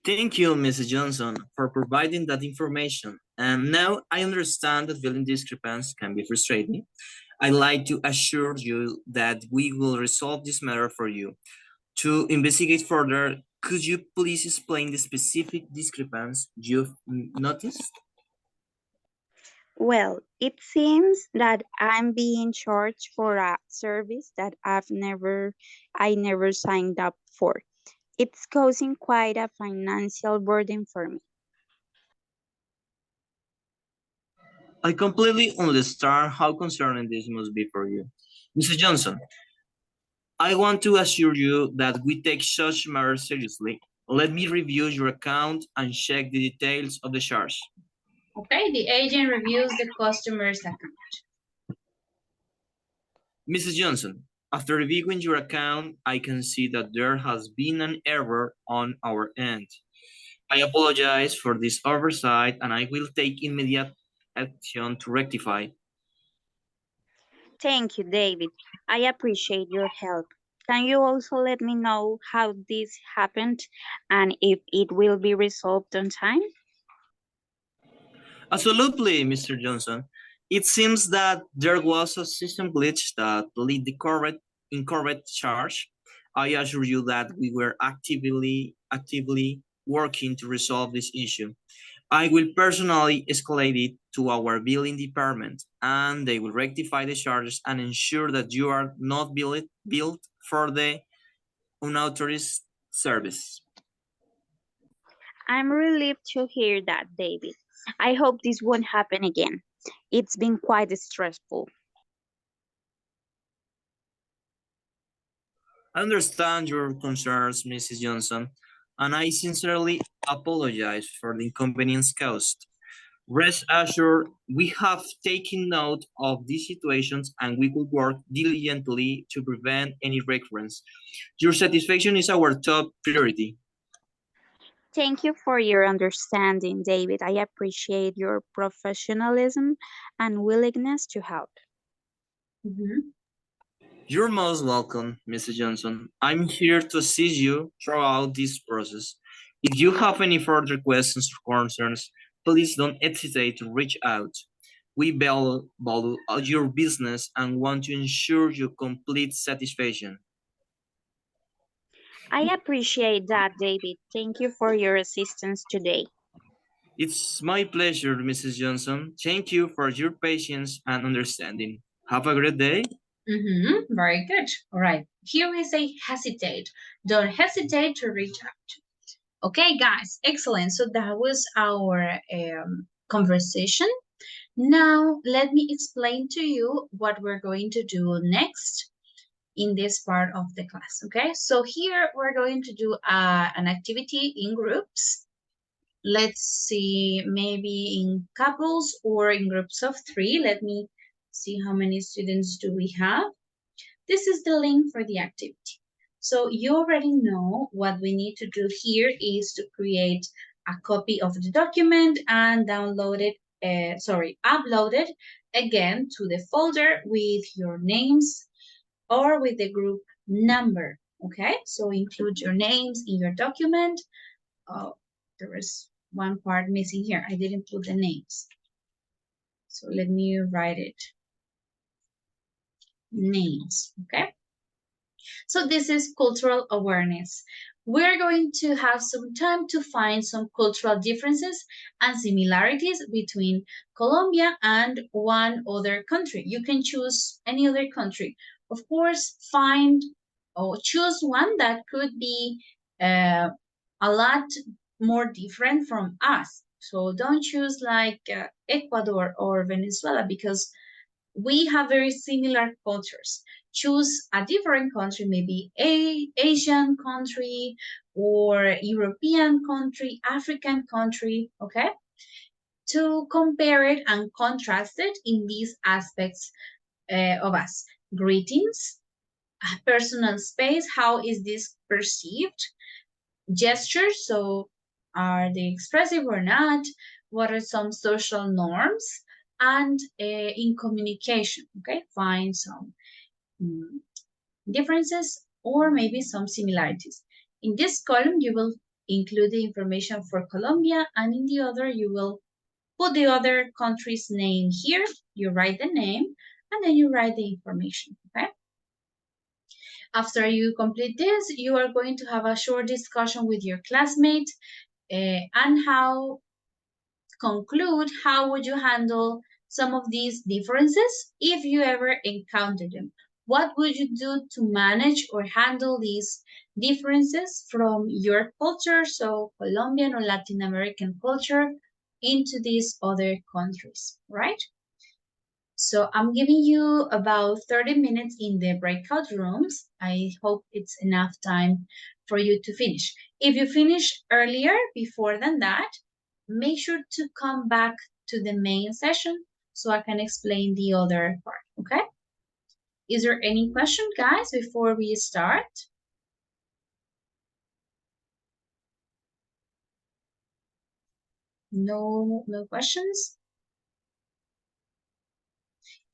Thank you, Mrs. Johnson, for providing that information. And now I understand that billing discrepancies can be frustrating. I'd like to assure you that we will resolve this matter for you. To investigate further, could you please explain the specific discrepancy you've noticed? Well, it seems that I'm being charged for a service that I never signed up for. It's causing quite a financial burden for me. I completely understand how concerning this must be for you. Mr. Johnson, I want to assure you that we take such matters seriously. Let me review your account and check the details of the charge. Okay, the agent reviews the customer's account. Mrs. Johnson, after reviewing your account, I can see that there has been an error on our end. I apologize for this oversight and I will take immediate action to rectify. Thank you, David. I appreciate your help. Can you also let me know how this happened and if it will be resolved on time? Absolutely, Mr. Johnson. It seems that there was a system glitch that led the incorrect charge. I assure you that we were actively working to resolve this issue. I will personally escalate it to our billing department and they will rectify the charges and ensure that you are not billed for the unauthorized service. I'm relieved to hear that, David. I hope this won't happen again. It's been quite stressful. I understand your concerns, Mrs. Johnson, and I sincerely apologize for the inconvenience caused. Rest assured, we have taken note of these situations and we will work diligently to prevent any recurrence. Your satisfaction is our top priority. Thank you for your understanding, David. I appreciate your professionalism and willingness to help. You're most welcome, Mrs. Johnson. I'm here to assist you throughout this process. If you have any further questions or concerns, please don't hesitate to reach out. We value your business and want to ensure your complete satisfaction. I appreciate that, David. Thank you for your assistance today. It's my pleasure, Mrs. Johnson. Thank you for your patience and understanding. Have a great day. Very good. All right. Here we say hesitate. Don't hesitate to reach out. Okay, guys. Excellent. So that was our conversation. Now, let me explain to you what we're going to do next in this part of the class. Okay, so here we're going to do an activity in groups. Let's see, maybe in couples or in groups of 3. Let me see how many students do we have. This is the link for the activity. So you already know what we need to do here is to create a copy of the document and upload it again to the folder with your names or with the group number. Okay, so include your names in your document. Oh, there is one part missing here. I didn't put the names. So let me write it. Names, okay? So this is cultural awareness. We're going to have some time to find some cultural differences and similarities between Colombia and one other country. You can choose any other country. Of course, find or choose one that could be a lot more different from us. So don't choose like Ecuador or Venezuela because we have very similar cultures. Choose a different country, maybe a Asian country or European country, African country, okay? To compare it and contrast it in these aspects of us. Greetings, personal space, how is this perceived? Gestures, so are they expressive or not? What are some social norms? And in communication, okay, find some differences or maybe some similarities. In this column, you will include the information for Colombia, and in the other, you will put the other country's name here. You write the name, and then you write the information, okay? After you complete this, you are going to have a short discussion with your classmate and conclude how would you handle some of these differences if you ever encountered them. What would you do to manage or handle these differences from your culture, so Colombian or Latin American culture, into these other countries, right? So I'm giving you about 30 minutes in the breakout rooms. I hope it's enough time for you to finish. If you finish earlier, before than that, make sure to come back to the main session so I can explain the other part, okay? Is there any question, guys, before we start? No questions?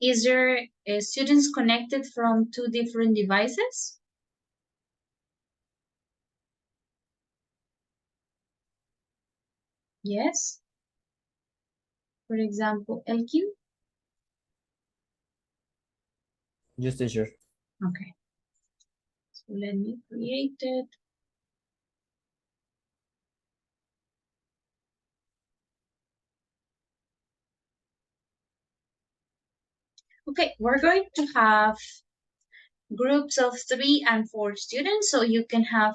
Is there students connected from 2 different devices? Yes. For example, Elkin? Yes, teacher. Okay. So let me create it. Okay, we're going to have groups of 3 and 4 students, so you can have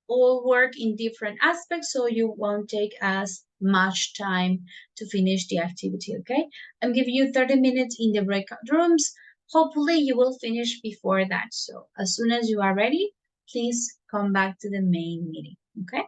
all work in different aspects, so you won't take as much time to finish the activity, okay? I'm giving you 30 minutes in the breakout rooms. Hopefully you will finish before that. So as soon as you are ready, please come back to the main meeting, okay?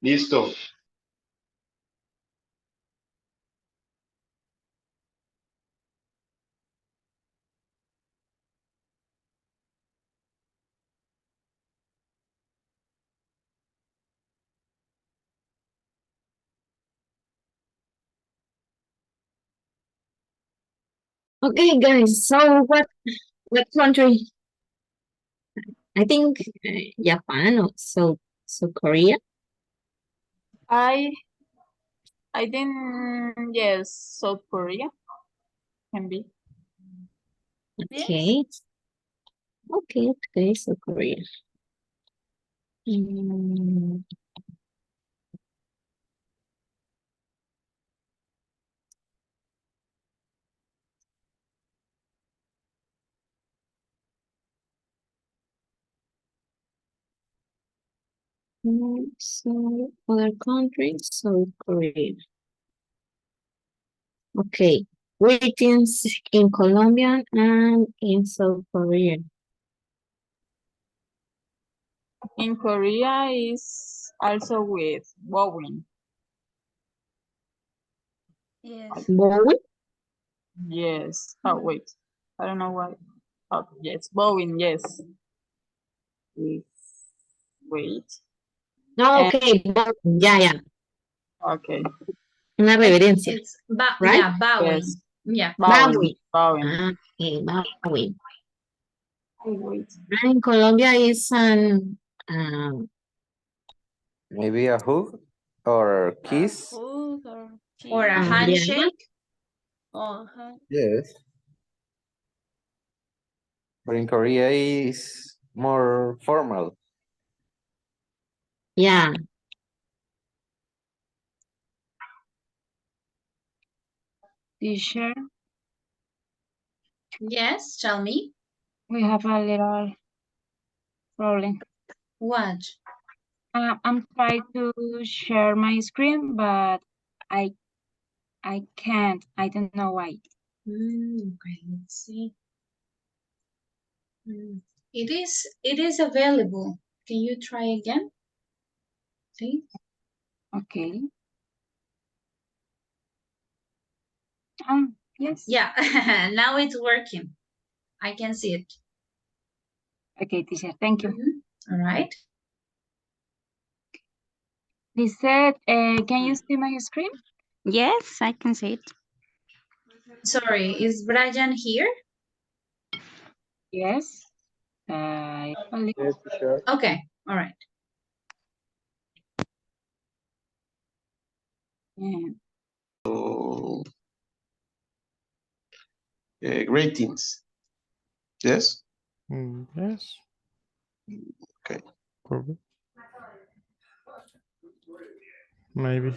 Listo. Okay, guys. So what country? I think Japan or so Korea. I think yes, South Korea can be. Okay. Okay, so Korea. Mm, so other countries, South Korea. Okay. Greetings in Colombian and in South Korea. In Korea is also with bowing. Yes. Bowie? Yes. Oh wait, I don't know why. Oh yes, bowing. Yes. Wait. No, okay. Yeah. Okay. Una reverencia, It's right? yeah, bowing. Yes. Yeah. Bowing. Okay, bowing. Wait. And in Colombia is an Maybe a hug or kiss. Hug Or a kiss. handshake. Yes. But in Korea is more formal. yeah. Teacher, Yes, tell me. we have a little problem. What? I'm trying to share my screen, but I can't. I don't know why. Okay, let's see. It is available. Can you try again? See? Okay. Yes. Yeah, now it's working. I can see it. Okay, teacher, thank you. All right. Lisette, can you see my screen? Yes, I can see it. Sorry, is Brian here? Yes. Yes, sure. Okay, all right. So, greetings. Yes? Yes. Okay. Probably. Maybe.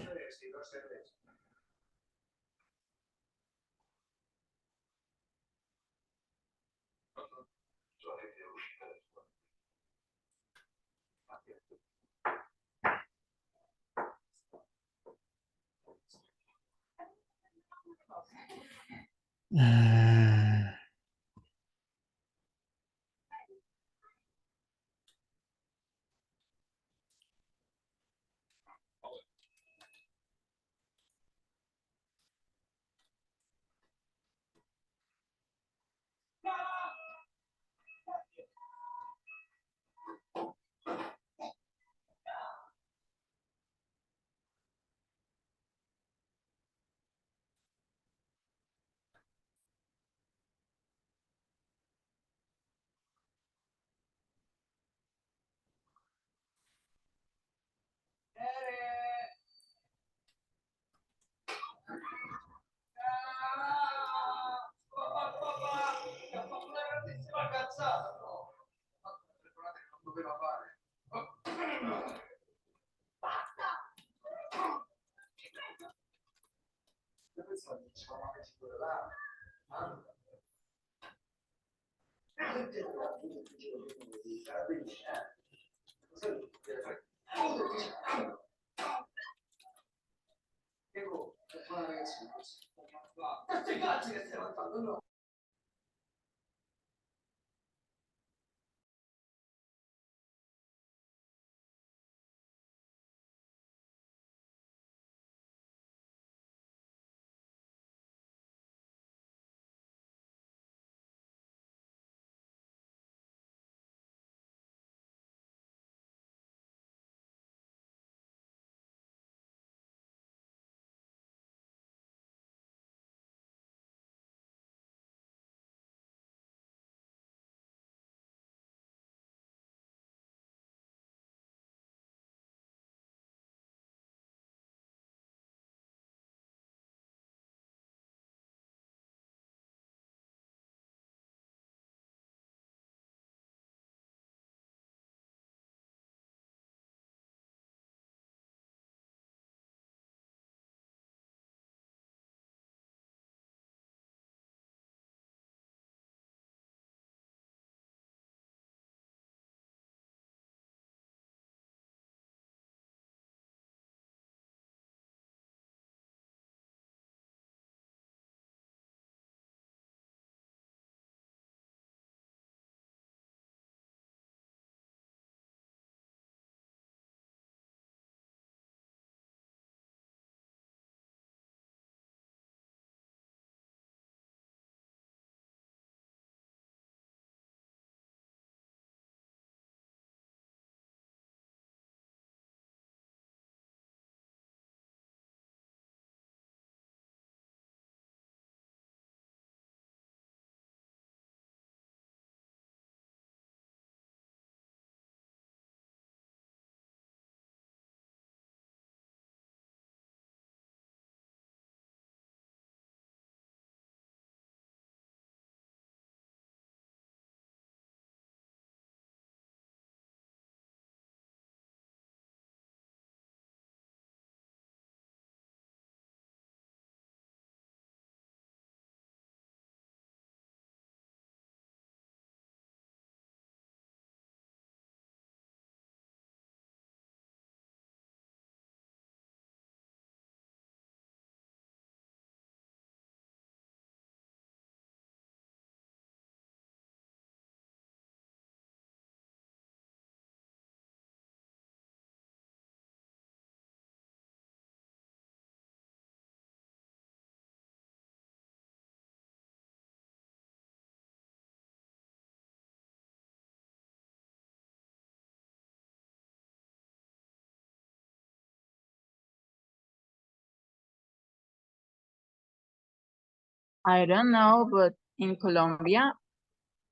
I don't know, but in Colombia,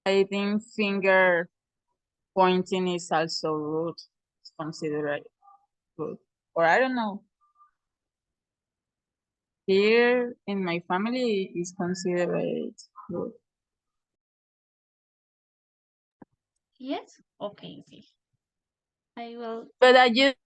I think finger pointing is also rude. It's considered rude. Or I don't know. Here in my family is considered rude. Yes? Okay. I will. But I just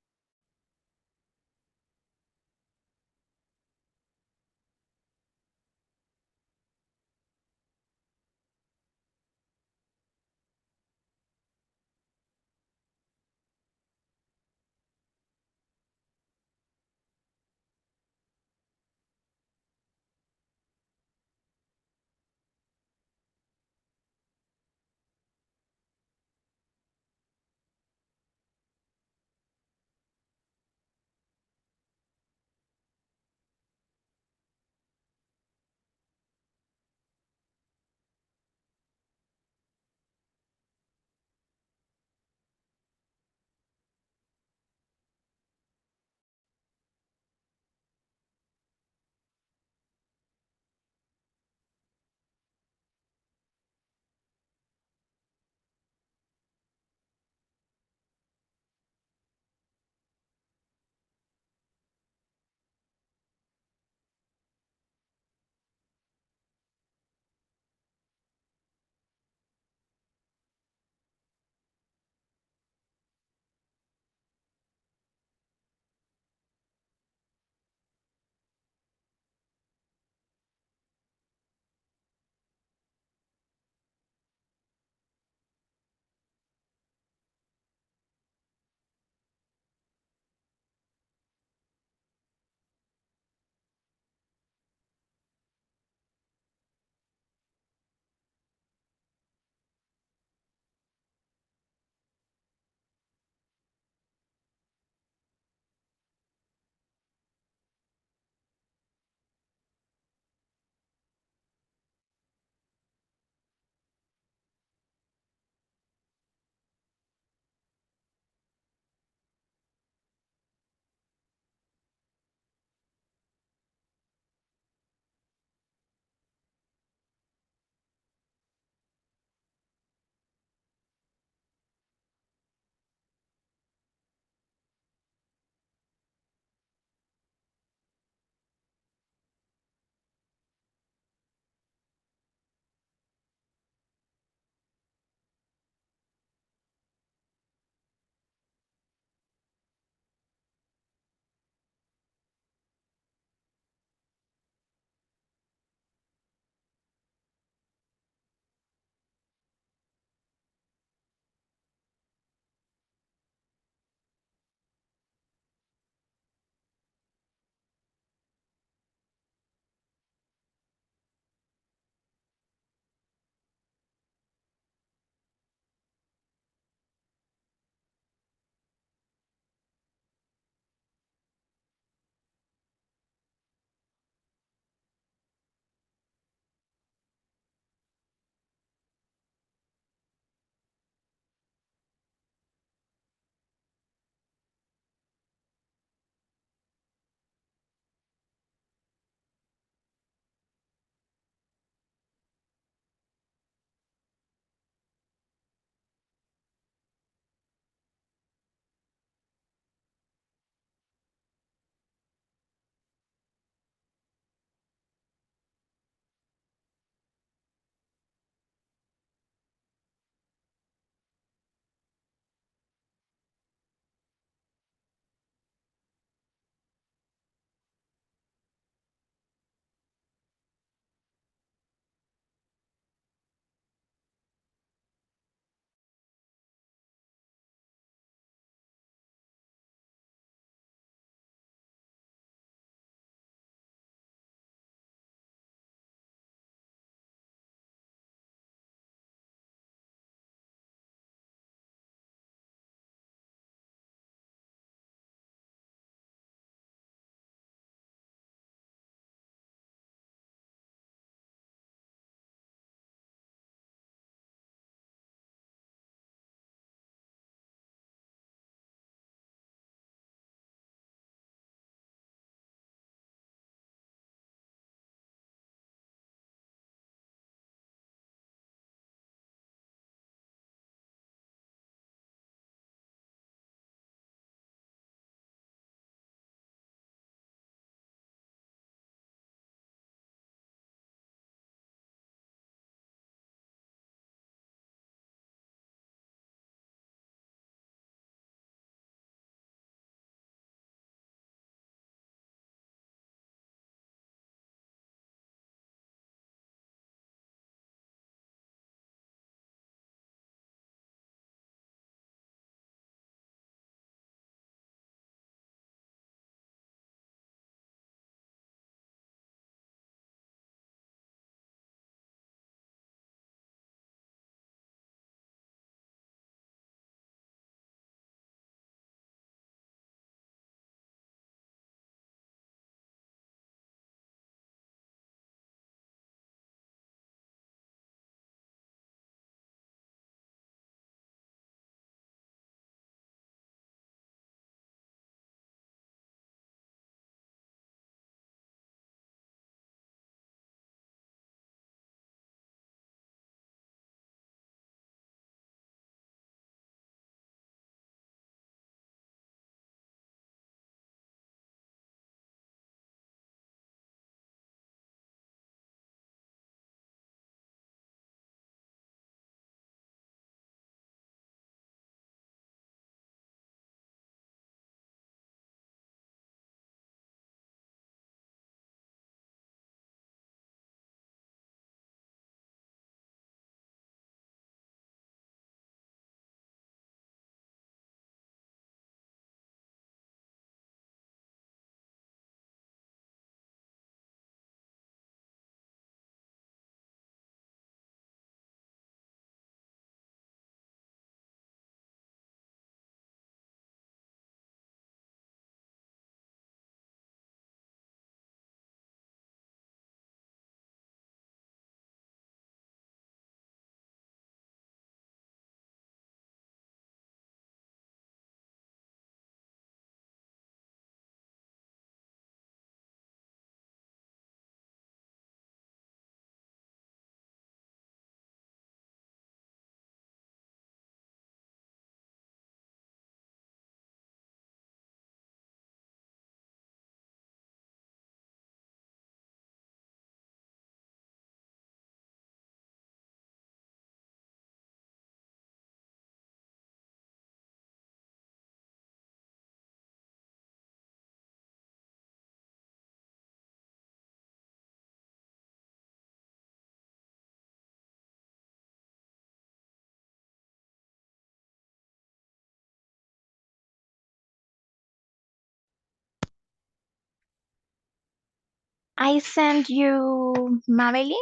I sent you, Mabeli,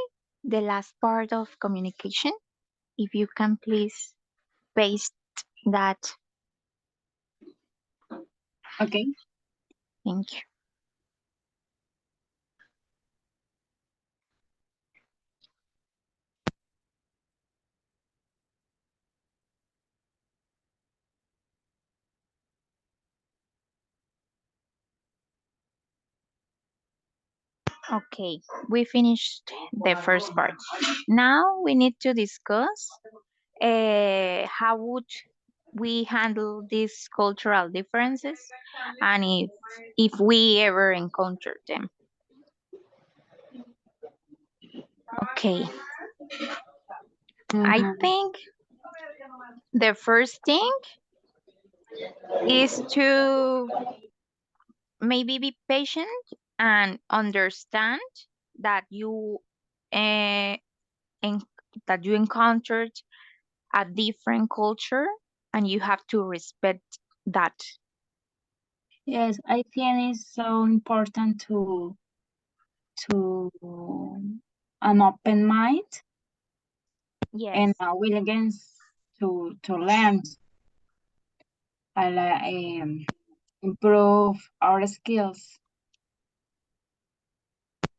the last part of communication. If you can please paste that. Okay. Thank you. Okay, we finished the first part. Now we need to discuss how would we handle these cultural differences and if we ever encounter them. Okay. I think the first thing is to maybe be patient and understand that uh, that you encountered a different culture and you have to respect that. Yes, I think it's so important to an open mind and Yes. a willingness to learn and improve our skills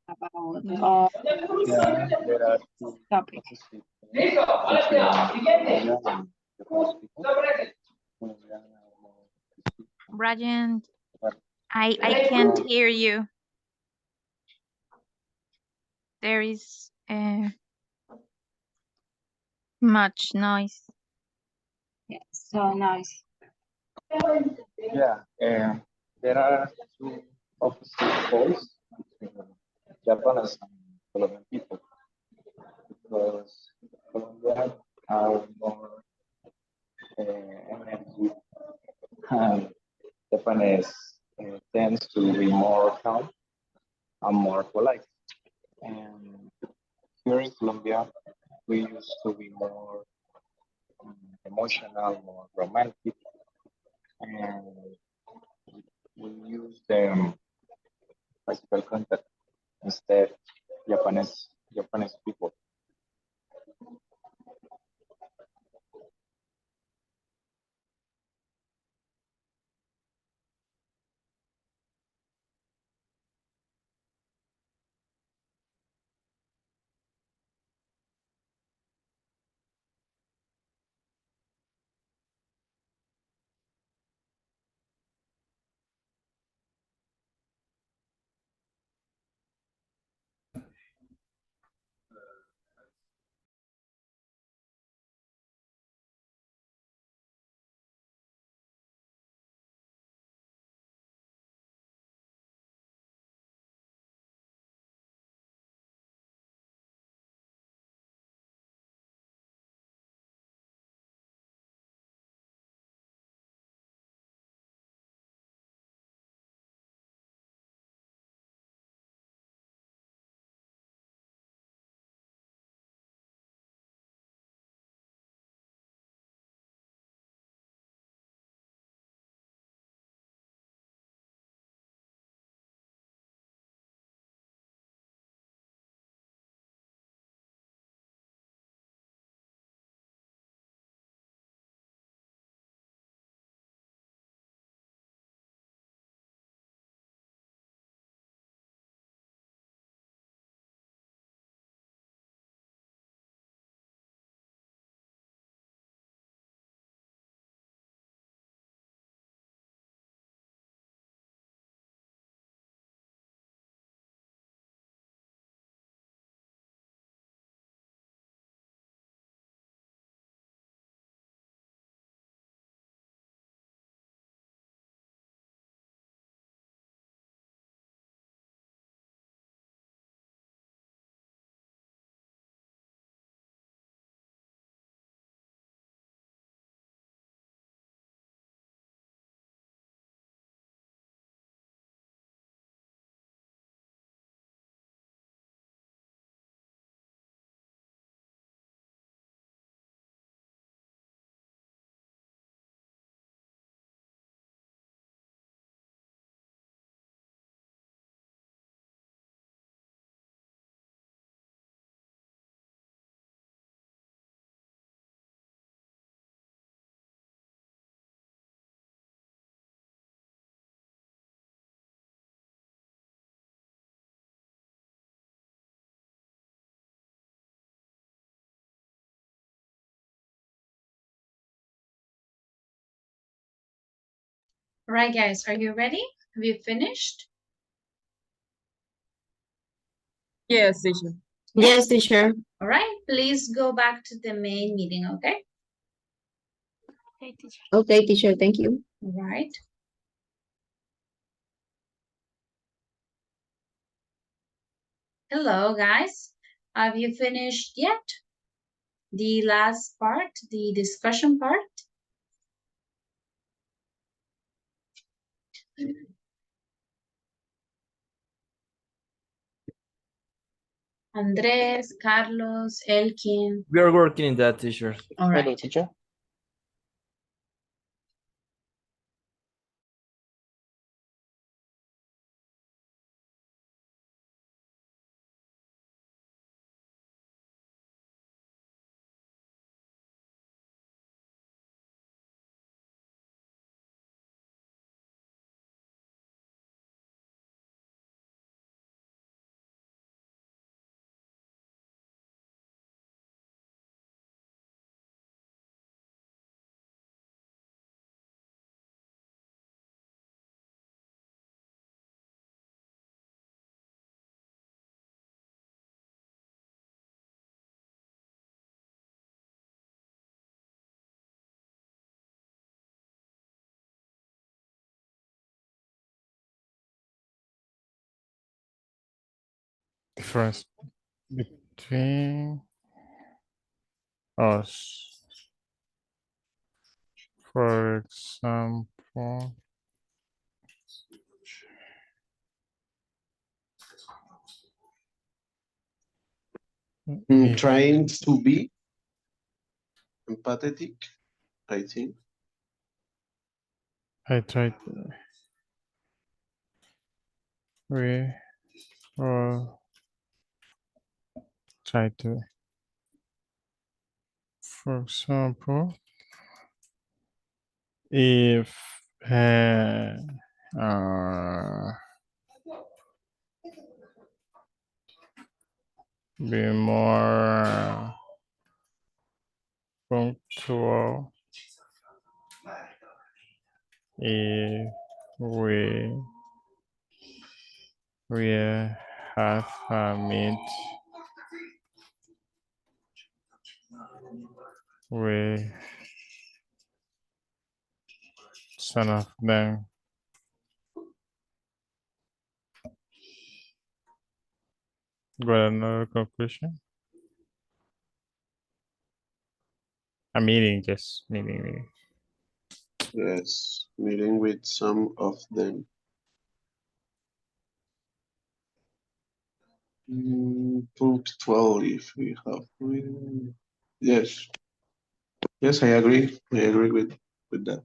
about all Yeah, there are two topic. opposite things between Colombian and Japanese people. Colombian are more Brian, but I can't hear you. There is much noise. Yeah, so nice. yeah, there are two opposite poles between Japanese and Colombian people because Colombian are more energy and Japanese tends to be more calm and more polite. And here in Colombia, we used to be more emotional, more romantic, and we use the physical contact instead Japanese people. All right, guys, are you ready? Have you finished? Yes, teacher. Yes, teacher. All right, please go back to the main meeting, okay? Okay, teacher. Okay, teacher, thank you. All right. Hello, guys. Have you finished yet? The last part, the discussion part? Andres, Carlos, Elkin. We are working in that, teacher. All right. Hello, teacher. Difference between us. For example, Trying to be empathetic, I think. I tried. We all try to. For example, if be more punctual if we have a meet with some of them. Got another conclusion? A meeting, just meeting. Yes, meeting with some of them. Punctual if we have. Yes. Yes, I agree. I agree with that.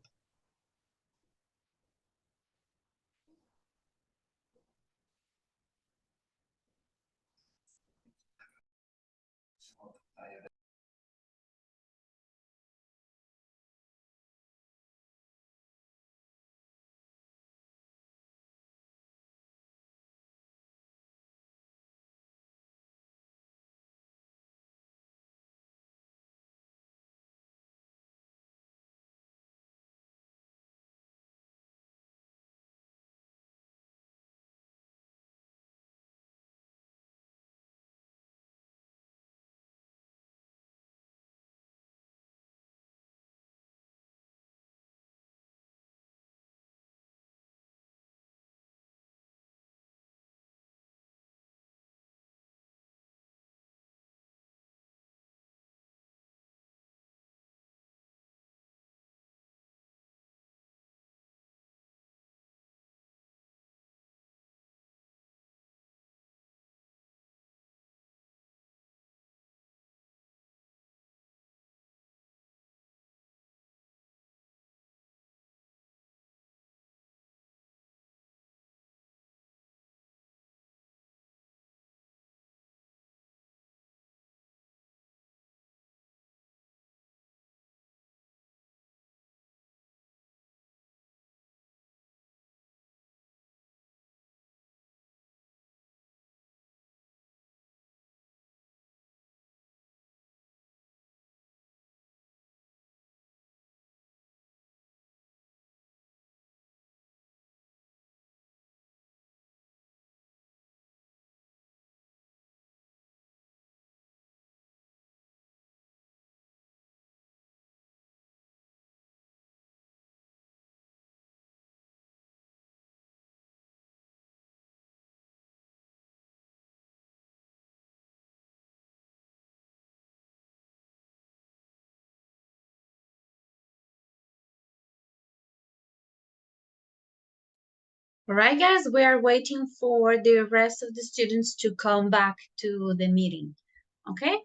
All right, guys, we are waiting for the rest of the students to come back to the meeting. Okay,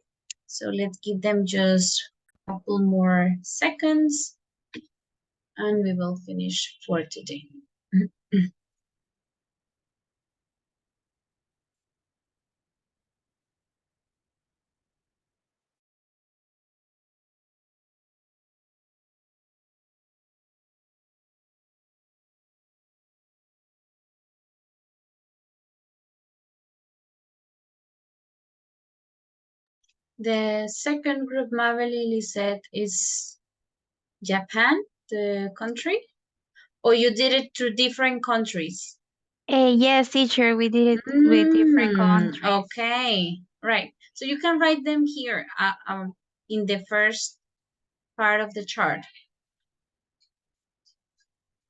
so let's give them just a couple more seconds and we will finish for today. The second group Mabel said is Japan, the country, or you did it through different countries? Yes, teacher, we did it with different countries. Okay, right. So you can write them here in the first part of the chart.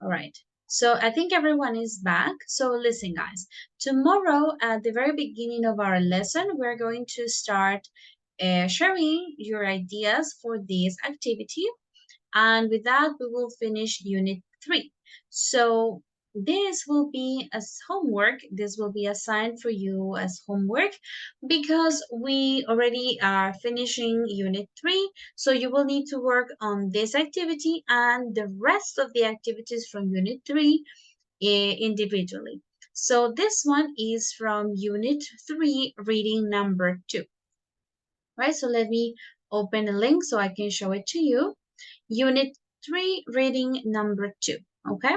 All right. So I think everyone is back. So listen, guys. Tomorrow, at the very beginning of our lesson, we're going to start sharing your ideas for this activity. And with that, we will finish Unit 3. So this will be as homework. This will be assigned for you as homework because we already are finishing Unit 3. So you will need to work on this activity and the rest of the activities from Unit 3 individually. So this one is from Unit 3, reading number 2. Right, so let me open a link so I can show it to you. Unit 3, reading number 2, okay?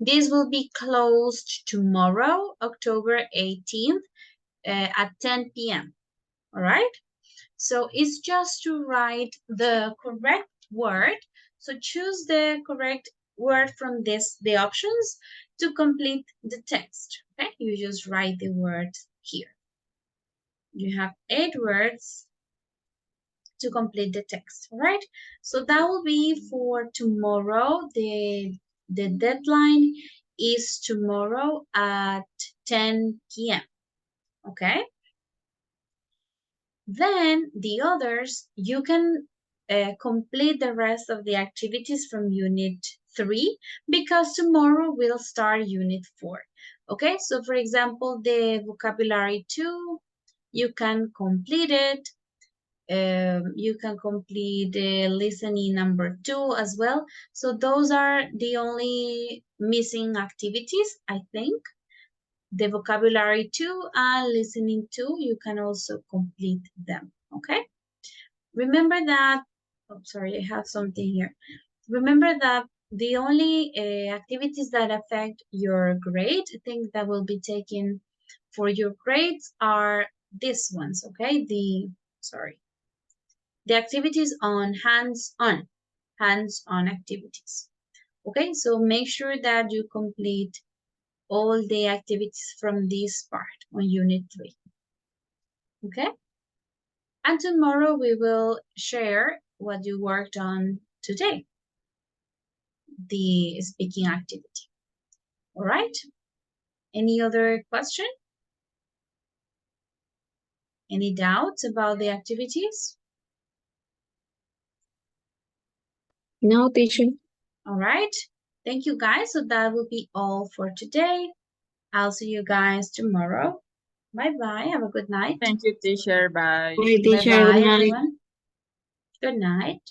This will be closed tomorrow, October 18th at 10 p.m., all right? So it's just to write the correct word. So choose the correct word from the options to complete the text, okay? You just write the word here. You have 8 words to complete the text, all right? So that will be for tomorrow. The deadline is tomorrow at 10 p.m., okay? Then the others, you can complete the rest of the activities from Unit 3 because tomorrow we'll start Unit 4, okay? So for example, the vocabulary 2, you can complete it. You can complete the listening number 2 as well. So those are the only missing activities, I think. The vocabulary 2 and listening 2, you can also complete them, okay? Remember that, oh, sorry, I have something here. Remember that the only activities that affect your grade, I think that will be taken for your grades are these ones, okay? The activities on hands-on activities. Okay, so make sure that you complete all the activities from this part on Unit 3. Okay? And tomorrow we will share what you worked on today, the speaking activity. All right? Any other question? Any doubts about the activities? No, teacher. All right. Thank you, guys. So that will be all for today. I'll see you guys tomorrow. Bye-bye. Have a good night. Thank you, teacher. Bye. Bye, teacher. Bye-bye, Good night. everyone. Good night.